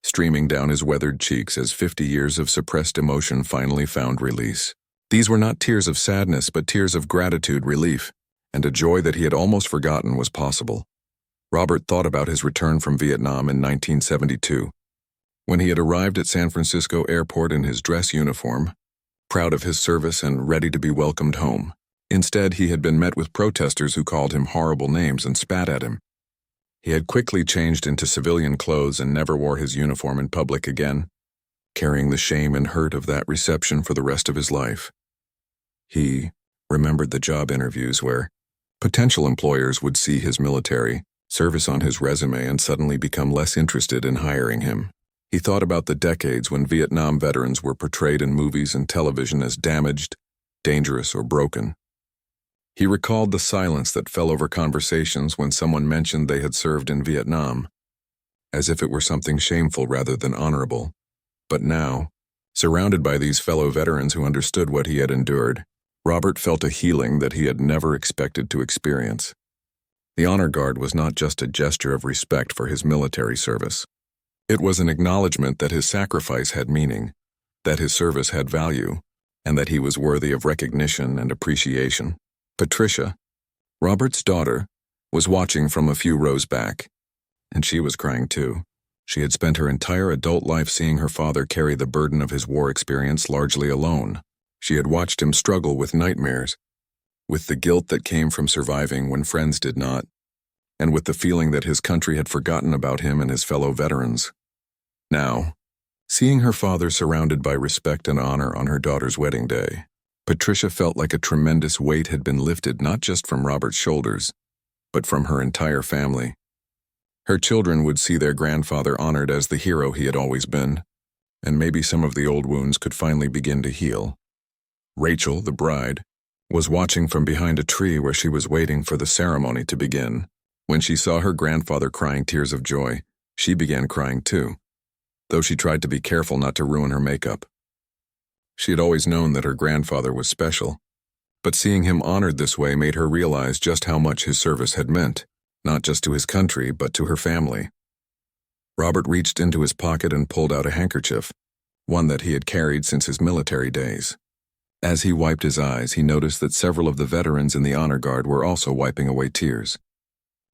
streaming down his weathered cheeks as 50 years of suppressed emotion finally found release. These were not tears of sadness, but tears of gratitude, relief, and a joy that he had almost forgotten was possible. Robert thought about his return from Vietnam in 1972, when he had arrived at San Francisco Airport in his dress uniform, proud of his service and ready to be welcomed home. Instead, he had been met with protesters who called him horrible names and spat at him. He had quickly changed into civilian clothes and never wore his uniform in public again, carrying the shame and hurt of that reception for the rest of his life. He remembered the job interviews where potential employers would see his military service on his resume and suddenly become less interested in hiring him. He thought about the decades when Vietnam veterans were portrayed in movies and television as damaged, dangerous, or broken. He recalled the silence that fell over conversations when someone mentioned they had served in Vietnam, as if it were something shameful rather than honorable. But now, surrounded by these fellow veterans who understood what he had endured, Robert felt a healing that he had never expected to experience. The honor guard was not just a gesture of respect for his military service. It was an acknowledgement that his sacrifice had meaning, that his service had value, and that he was worthy of recognition and appreciation. Patricia, Robert's daughter, was watching from a few rows back, and she was crying too. She had spent her entire adult life seeing her father carry the burden of his war experience largely alone. She had watched him struggle with nightmares, with the guilt that came from surviving when friends did not, and with the feeling that his country had forgotten about him and his fellow veterans. Now, seeing her father surrounded by respect and honor on her daughter's wedding day, Patricia felt like a tremendous weight had been lifted not just from Robert's shoulders, but from her entire family. Her children would see their grandfather honored as the hero he had always been, and maybe some of the old wounds could finally begin to heal. Rachel, the bride, was watching from behind a tree where she was waiting for the ceremony to begin. When she saw her grandfather crying tears of joy, she began crying too, though she tried to be careful not to ruin her makeup. She had always known that her grandfather was special, but seeing him honored this way made her realize just how much his service had meant, not just to his country, but to her family. Robert reached into his pocket and pulled out a handkerchief, one that he had carried since his military days. As he wiped his eyes, he noticed that several of the veterans in the honor guard were also wiping away tears.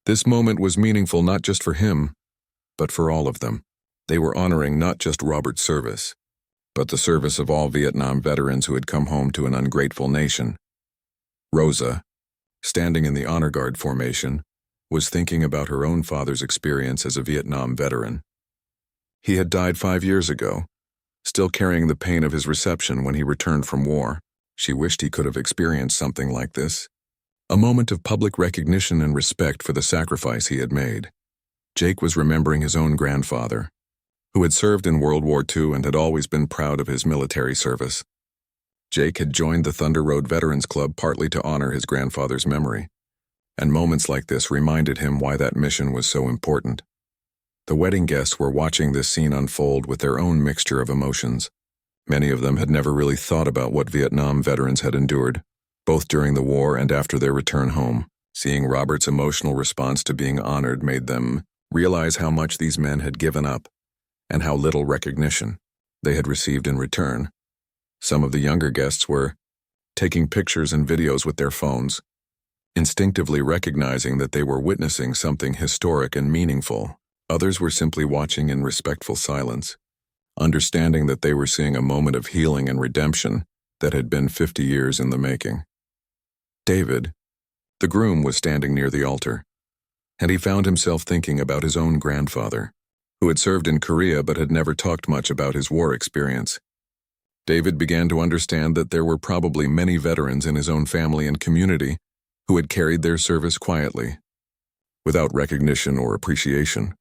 This moment was meaningful not just for him, but for all of them. They were honoring not just Robert's service, but the service of all Vietnam veterans who had come home to an ungrateful nation. Rosa, standing in the honor guard formation, was thinking about her own father's experience as a Vietnam veteran. He had died 5 years ago, still carrying the pain of his reception when he returned from war. She wished he could have experienced something like this, a moment of public recognition and respect for the sacrifice he had made. Jake was remembering his own grandfather, who had served in World War II and had always been proud of his military service. Jake had joined the Thunder Road Veterans Club partly to honor his grandfather's memory, and moments like this reminded him why that mission was so important. The wedding guests were watching this scene unfold with their own mixture of emotions. Many of them had never really thought about what Vietnam veterans had endured, both during the war and after their return home. Seeing Robert's emotional response to being honored made them realize how much these men had given up and how little recognition they had received in return. Some of the younger guests were taking pictures and videos with their phones, instinctively recognizing that they were witnessing something historic and meaningful. Others were simply watching in respectful silence, understanding that they were seeing a moment of healing and redemption that had been 50 years in the making. David, the groom, was standing near the altar, and he found himself thinking about his own grandfather, who had served in Korea but had never talked much about his war experience. David began to understand that there were probably many veterans in his own family and community who had carried their service quietly, without recognition or appreciation.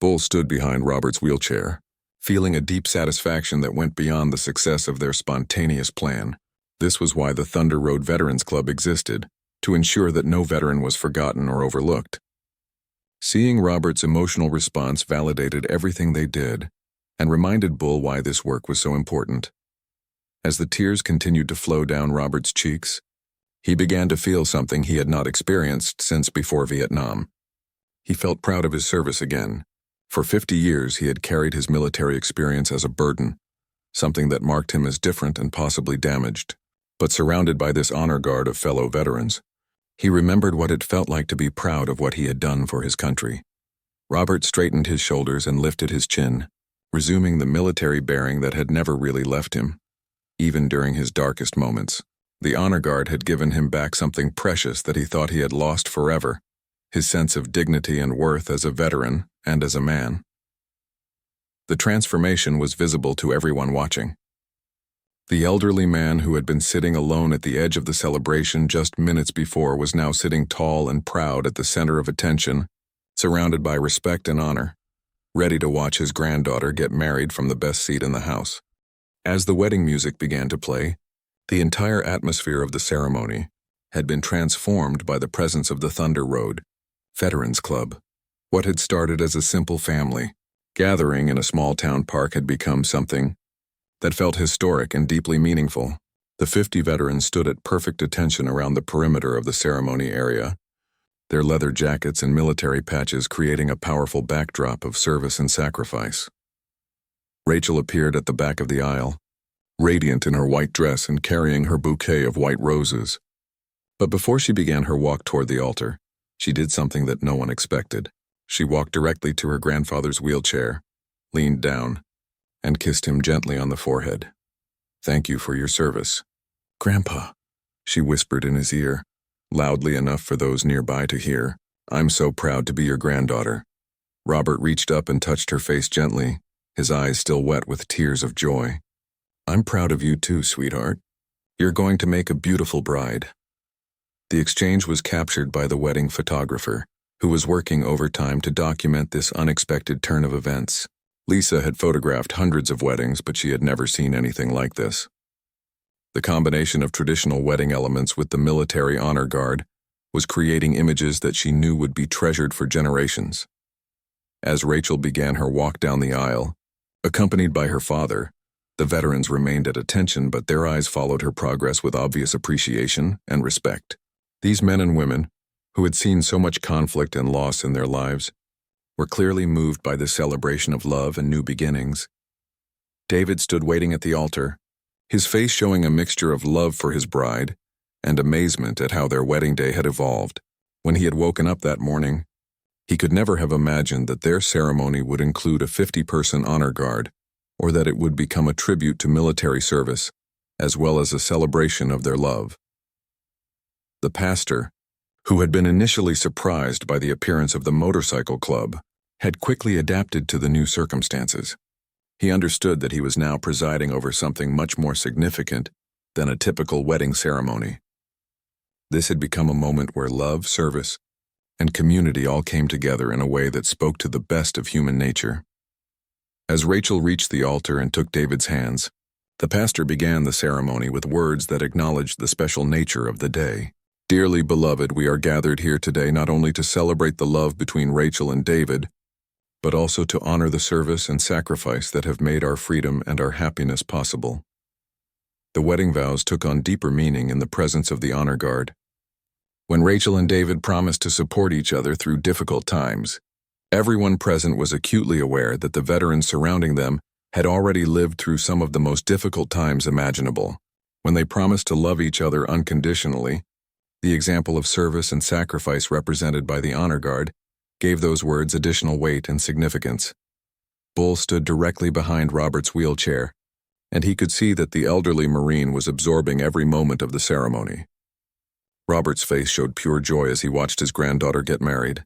Bull stood behind Robert's wheelchair, feeling a deep satisfaction that went beyond the success of their spontaneous plan. This was why the Thunder Road Veterans Club existed, to ensure that no veteran was forgotten or overlooked. Seeing Robert's emotional response validated everything they did and reminded Bull why this work was so important. As the tears continued to flow down Robert's cheeks, he began to feel something he had not experienced since before Vietnam. He felt proud of his service again. For 50 years, he had carried his military experience as a burden, something that marked him as different and possibly damaged. But surrounded by this honor guard of fellow veterans, he remembered what it felt like to be proud of what he had done for his country. Robert straightened his shoulders and lifted his chin, resuming the military bearing that had never really left him, even during his darkest moments. The honor guard had given him back something precious that he thought he had lost forever: his sense of dignity and worth as a veteran and as a man. The transformation was visible to everyone watching. The elderly man who had been sitting alone at the edge of the celebration just minutes before was now sitting tall and proud at the center of attention, surrounded by respect and honor, ready to watch his granddaughter get married from the best seat in the house. As the wedding music began to play, the entire atmosphere of the ceremony had been transformed by the presence of the Thunder Road Veterans Club. What had started as a simple family gathering in a small town park had become something that felt historic and deeply meaningful. The 50 veterans stood at perfect attention around the perimeter of the ceremony area, their leather jackets and military patches creating a powerful backdrop of service and sacrifice. Rachel appeared at the back of the aisle, radiant in her white dress and carrying her bouquet of white roses. But before she began her walk toward the altar, she did something that no one expected. She walked directly to her grandfather's wheelchair, leaned down, and kissed him gently on the forehead. "Thank you for your service." "Grandpa," she whispered in his ear, loudly enough for those nearby to hear. "I'm so proud to be your granddaughter." Robert reached up and touched her face gently, his eyes still wet with tears of joy. "I'm proud of you too, sweetheart. You're going to make a beautiful bride." The exchange was captured by the wedding photographer, who was working overtime to document this unexpected turn of events. Lisa had photographed hundreds of weddings, but she had never seen anything like this. The combination of traditional wedding elements with the military honor guard was creating images that she knew would be treasured for generations. As Rachel began her walk down the aisle, accompanied by her father, the veterans remained at attention, but their eyes followed her progress with obvious appreciation and respect. These men and women, who had seen so much conflict and loss in their lives, were clearly moved by this celebration of love and new beginnings. David stood waiting at the altar, his face showing a mixture of love for his bride and amazement at how their wedding day had evolved. When he had woken up that morning, he could never have imagined that their ceremony would include a 50-person honor guard, or that it would become a tribute to military service, as well as a celebration of their love. The pastor, who had been initially surprised by the appearance of the motorcycle club, had quickly adapted to the new circumstances. He understood that he was now presiding over something much more significant than a typical wedding ceremony. This had become a moment where love, service, and community all came together in a way that spoke to the best of human nature. As Rachel reached the altar and took David's hands, the pastor began the ceremony with words that acknowledged the special nature of the day. "Dearly beloved, we are gathered here today not only to celebrate the love between Rachel and David, but also to honor the service and sacrifice that have made our freedom and our happiness possible." The wedding vows took on deeper meaning in the presence of the honor guard. When Rachel and David promised to support each other through difficult times, everyone present was acutely aware that the veterans surrounding them had already lived through some of the most difficult times imaginable. When they promised to love each other unconditionally, the example of service and sacrifice represented by the honor guard gave those words additional weight and significance. Bull stood directly behind Robert's wheelchair, and he could see that the elderly Marine was absorbing every moment of the ceremony. Robert's face showed pure joy as he watched his granddaughter get married,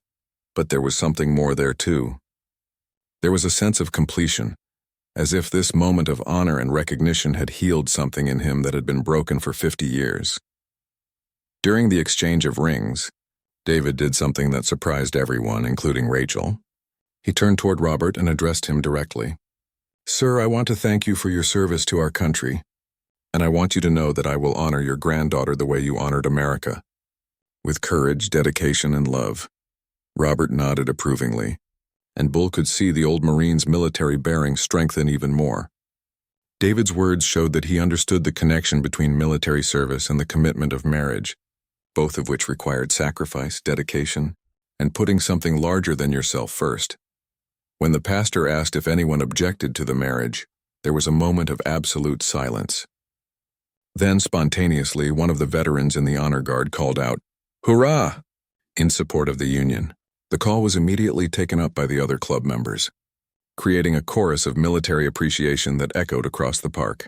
but there was something more there too. There was a sense of completion, as if this moment of honor and recognition had healed something in him that had been broken for 50 years. During the exchange of rings, David did something that surprised everyone, including Rachel. He turned toward Robert and addressed him directly. "Sir, I want to thank you for your service to our country, and I want you to know that I will honor your granddaughter the way you honored America, with courage, dedication, and love." Robert nodded approvingly, and Bull could see the old Marine's military bearing strengthen even more. David's words showed that he understood the connection between military service and the commitment of marriage, both of which required sacrifice, dedication, and putting something larger than yourself first. When the pastor asked if anyone objected to the marriage, there was a moment of absolute silence. Then, spontaneously, one of the veterans in the honor guard called out, "Hurrah!" in support of the union. The call was immediately taken up by the other club members, creating a chorus of military appreciation that echoed across the park.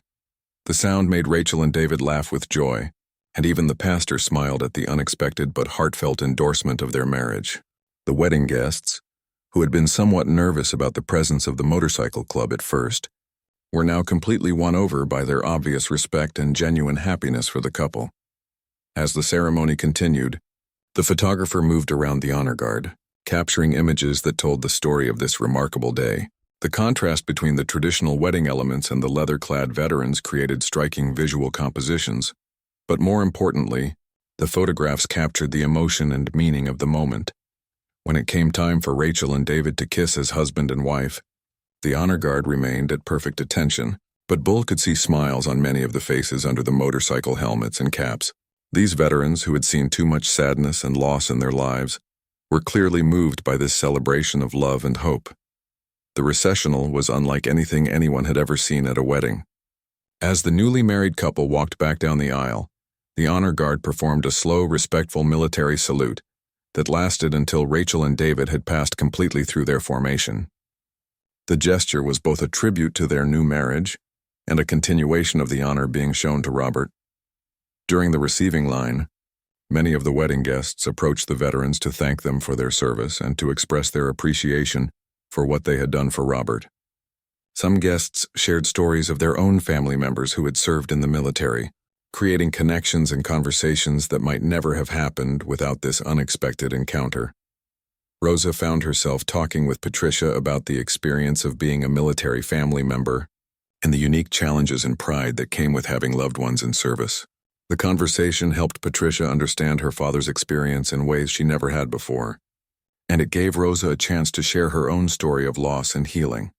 The sound made Rachel and David laugh with joy, and even the pastor smiled at the unexpected but heartfelt endorsement of their marriage. The wedding guests, who had been somewhat nervous about the presence of the motorcycle club at first, were now completely won over by their obvious respect and genuine happiness for the couple. As the ceremony continued, the photographer moved around the honor guard, capturing images that told the story of this remarkable day. The contrast between the traditional wedding elements and the leather-clad veterans created striking visual compositions, but more importantly, the photographs captured the emotion and meaning of the moment. When it came time for Rachel and David to kiss as husband and wife, the honor guard remained at perfect attention, but Bull could see smiles on many of the faces under the motorcycle helmets and caps. These veterans, who had seen too much sadness and loss in their lives, were clearly moved by this celebration of love and hope. The recessional was unlike anything anyone had ever seen at a wedding. As the newly married couple walked back down the aisle, The honor guard performed a slow, respectful military salute that lasted until Rachel and David had passed completely through their formation. The gesture was both a tribute to their new marriage and a continuation of the honor being shown to Robert. During the receiving line, many of the wedding guests approached the veterans to thank them for their service and to express their appreciation for what they had done for Robert. Some guests shared stories of their own family members who had served in the military, creating connections and conversations that might never have happened without this unexpected encounter. Rosa found herself talking with Patricia about the experience of being a military family member and the unique challenges and pride that came with having loved ones in service. The conversation helped Patricia understand her father's experience in ways she never had before, and it gave Rosa a chance to share her own story of loss and healing.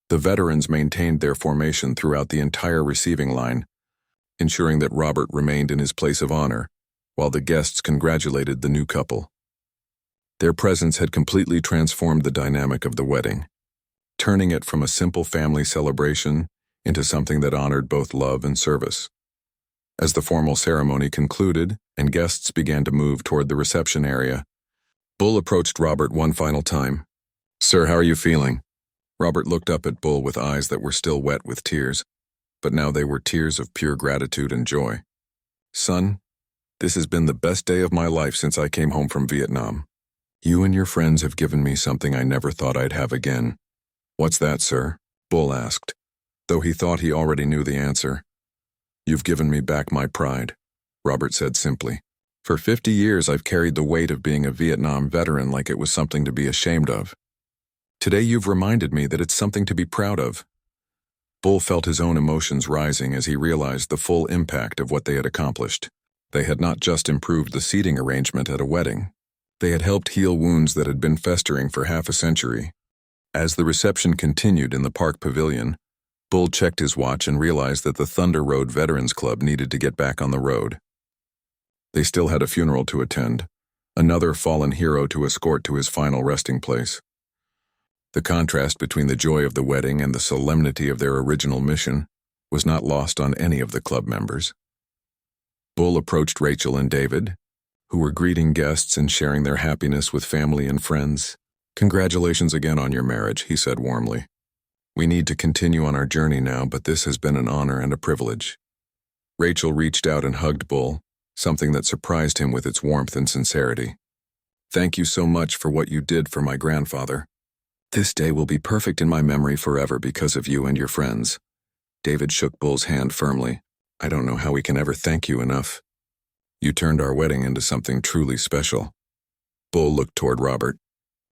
The veterans maintained their formation throughout the entire receiving line, ensuring that Robert remained in his place of honor, while the guests congratulated the new couple. Their presence had completely transformed the dynamic of the wedding, turning it from a simple family celebration into something that honored both love and service. As the formal ceremony concluded and guests began to move toward the reception area, Bull approached Robert one final time. "Sir, how are you feeling?" Robert looked up at Bull with eyes that were still wet with tears, but now they were tears of pure gratitude and joy. "Son, this has been the best day of my life since I came home from Vietnam. You and your friends have given me something I never thought I'd have again." "What's that, sir?" Bull asked, though he thought he already knew the answer. "You've given me back my pride," Robert said simply. "For 50 years I've carried the weight of being a Vietnam veteran like it was something to be ashamed of. Today you've reminded me that it's something to be proud of." Bull felt his own emotions rising as he realized the full impact of what they had accomplished. They had not just improved the seating arrangement at a wedding. They had helped heal wounds that had been festering for half a century. As the reception continued in the park pavilion, Bull checked his watch and realized that the Thunder Road Veterans Club needed to get back on the road. They still had a funeral to attend, another fallen hero to escort to his final resting place. The contrast between the joy of the wedding and the solemnity of their original mission was not lost on any of the club members. Bull approached Rachel and David, who were greeting guests and sharing their happiness with family and friends. "Congratulations again on your marriage," he said warmly. "We need to continue on our journey now, but this has been an honor and a privilege." Rachel reached out and hugged Bull, something that surprised him with its warmth and sincerity. "Thank you so much for what you did for my grandfather. This day will be perfect in my memory forever because of you and your friends." David shook Bull's hand firmly. "I don't know how we can ever thank you enough. You turned our wedding into something truly special." Bull looked toward Robert,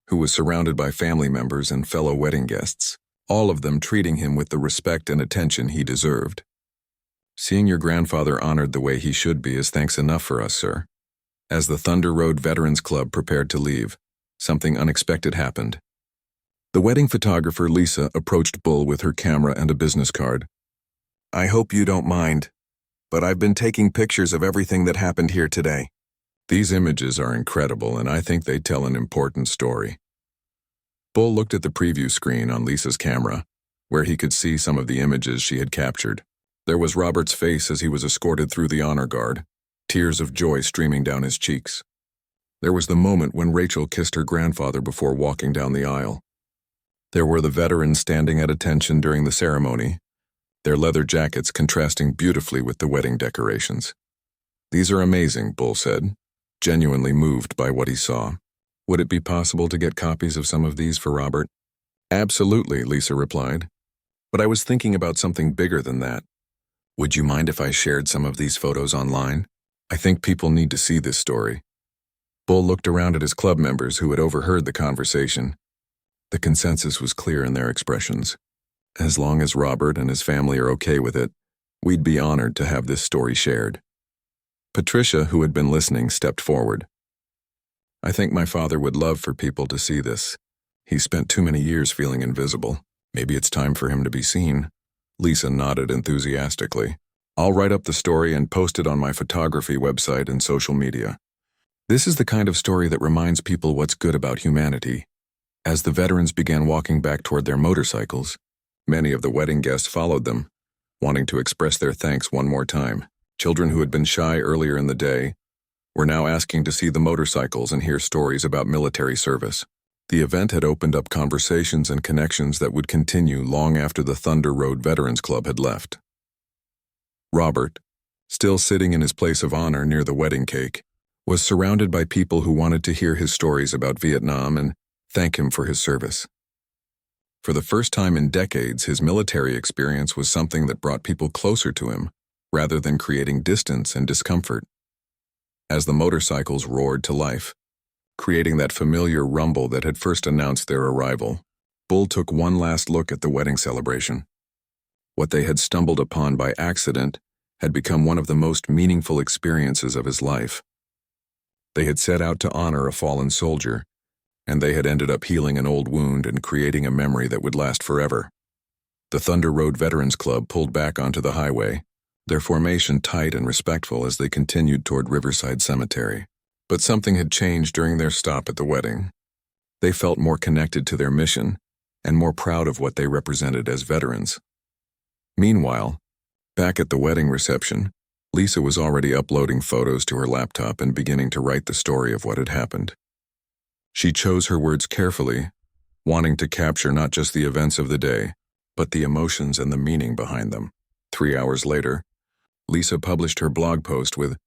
who was surrounded by family members and fellow wedding guests, all of them treating him with the respect and attention he deserved. "Seeing your grandfather honored the way he should be is thanks enough for us, sir." As the Thunder Road Veterans Club prepared to leave, something unexpected happened. The wedding photographer Lisa approached Bull with her camera and a business card. "I hope you don't mind, but I've been taking pictures of everything that happened here today. These images are incredible, and I think they tell an important story." Bull looked at the preview screen on Lisa's camera, where he could see some of the images she had captured. There was Robert's face as he was escorted through the honor guard, tears of joy streaming down his cheeks. There was the moment when Rachel kissed her grandfather before walking down the aisle. There were the veterans standing at attention during the ceremony, their leather jackets contrasting beautifully with the wedding decorations. "These are amazing," Bull said, genuinely moved by what he saw. "Would it be possible to get copies of some of these for Robert?" "Absolutely," Lisa replied. "But I was thinking about something bigger than that. Would you mind if I shared some of these photos online? I think people need to see this story." Bull looked around at his club members who had overheard the conversation. The consensus was clear in their expressions. As long as Robert and his family are okay with it, we'd be honored to have this story shared. Patricia, who had been listening, stepped forward. "I think my father would love for people to see this. He spent too many years feeling invisible. Maybe it's time for him to be seen." Lisa nodded enthusiastically. "I'll write up the story and post it on my photography website and social media. This is the kind of story that reminds people what's good about humanity." As the veterans began walking back toward their motorcycles, many of the wedding guests followed them, wanting to express their thanks one more time. Children who had been shy earlier in the day were now asking to see the motorcycles and hear stories about military service. The event had opened up conversations and connections that would continue long after the Thunder Road Veterans Club had left. Robert, still sitting in his place of honor near the wedding cake, was surrounded by people who wanted to hear his stories about Vietnam and thank him for his service. For the first time in decades, his military experience was something that brought people closer to him, rather than creating distance and discomfort. As the motorcycles roared to life, creating that familiar rumble that had first announced their arrival, Bull took one last look at the wedding celebration. What they had stumbled upon by accident had become one of the most meaningful experiences of his life. They had set out to honor a fallen soldier, and they had ended up healing an old wound and creating a memory that would last forever. The Thunder Road Veterans Club pulled back onto the highway, their formation tight and respectful as they continued toward Riverside Cemetery. But something had changed during their stop at the wedding. They felt more connected to their mission and more proud of what they represented as veterans. Meanwhile, back at the wedding reception, Lisa was already uploading photos to her laptop and beginning to write the story of what had happened. She chose her words carefully, wanting to capture not just the events of the day, but the emotions and the meaning behind them. 3 hours later, Lisa published her blog post with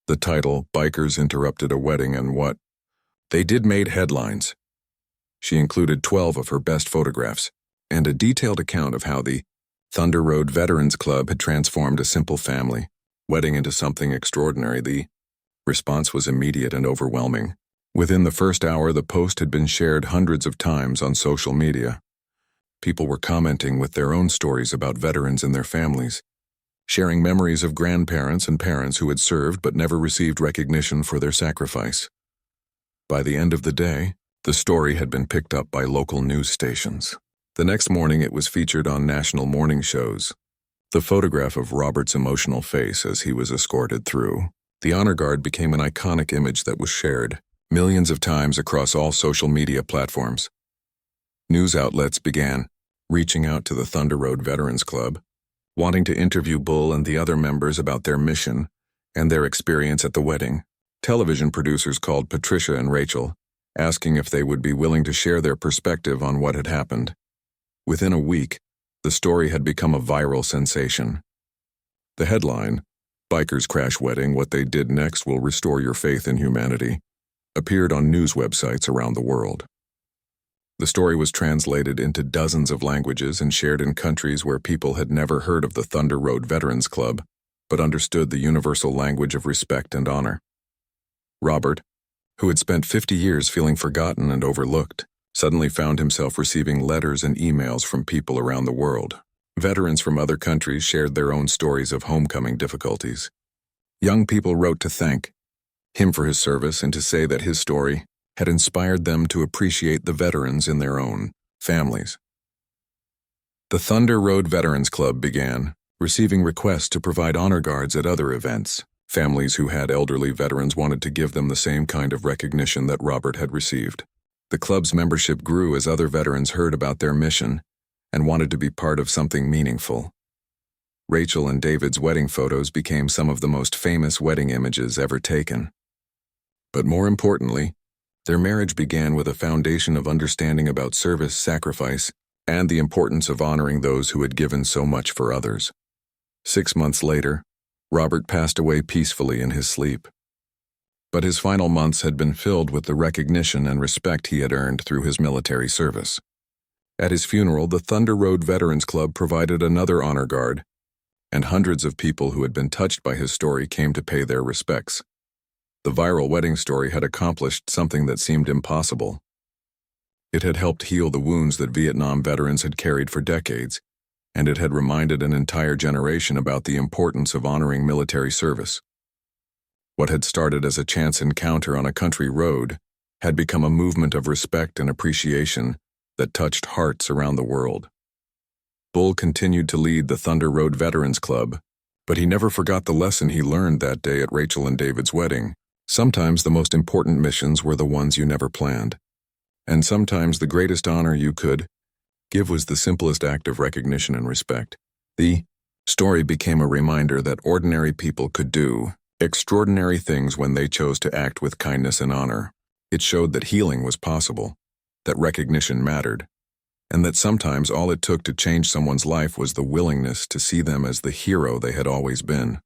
the title, "Bikers Interrupted a Wedding and What They Did Made Headlines." She included 12 of her best photographs and a detailed account of how the Thunder Road Veterans Club had transformed a simple family wedding into something extraordinary. The response was immediate and overwhelming. Within the first hour, the post had been shared hundreds of times on social media. People were commenting with their own stories about veterans and their families, sharing memories of grandparents and parents who had served but never received recognition for their sacrifice. By the end of the day, the story had been picked up by local news stations. The next morning, it was featured on national morning shows. The photograph of Robert's emotional face as he was escorted through the honor guard became an iconic image that was shared millions of times across all social media platforms. News outlets began reaching out to the Thunder Road Veterans Club, wanting to interview Bull and the other members about their mission and their experience at the wedding. Television producers called Patricia and Rachel, asking if they would be willing to share their perspective on what had happened. Within a week, the story had become a viral sensation. The headline, "Bikers Crash Wedding, What They Did Next Will Restore Your Faith in Humanity," appeared on news websites around the world. The story was translated into dozens of languages and shared in countries where people had never heard of the Thunder Road Veterans Club, but understood the universal language of respect and honor. Robert, who had spent 50 years feeling forgotten and overlooked, suddenly found himself receiving letters and emails from people around the world. Veterans from other countries shared their own stories of homecoming difficulties. Young people wrote to thank him for his service and to say that his story had inspired them to appreciate the veterans in their own families. The Thunder Road Veterans Club began receiving requests to provide honor guards at other events. Families who had elderly veterans wanted to give them the same kind of recognition that Robert had received. The club's membership grew as other veterans heard about their mission and wanted to be part of something meaningful. Rachel and David's wedding photos became some of the most famous wedding images ever taken. But more importantly, their marriage began with a foundation of understanding about service, sacrifice, and the importance of honoring those who had given so much for others. 6 months later, Robert passed away peacefully in his sleep. But his final months had been filled with the recognition and respect he had earned through his military service. At his funeral, the Thunder Road Veterans Club provided another honor guard, and hundreds of people who had been touched by his story came to pay their respects. The viral wedding story had accomplished something that seemed impossible. It had helped heal the wounds that Vietnam veterans had carried for decades, and it had reminded an entire generation about the importance of honoring military service. What had started as a chance encounter on a country road had become a movement of respect and appreciation that touched hearts around the world. Bull continued to lead the Thunder Road Veterans Club, but he never forgot the lesson he learned that day at Rachel and David's wedding. Sometimes the most important missions were the ones you never planned, and sometimes the greatest honor you could give was the simplest act of recognition and respect. The Story became a reminder that ordinary people could do extraordinary things when they chose to act with kindness and honor. It showed that healing was possible, that recognition mattered, and that sometimes all it took to change someone's life was the willingness to see them as the hero they had always been.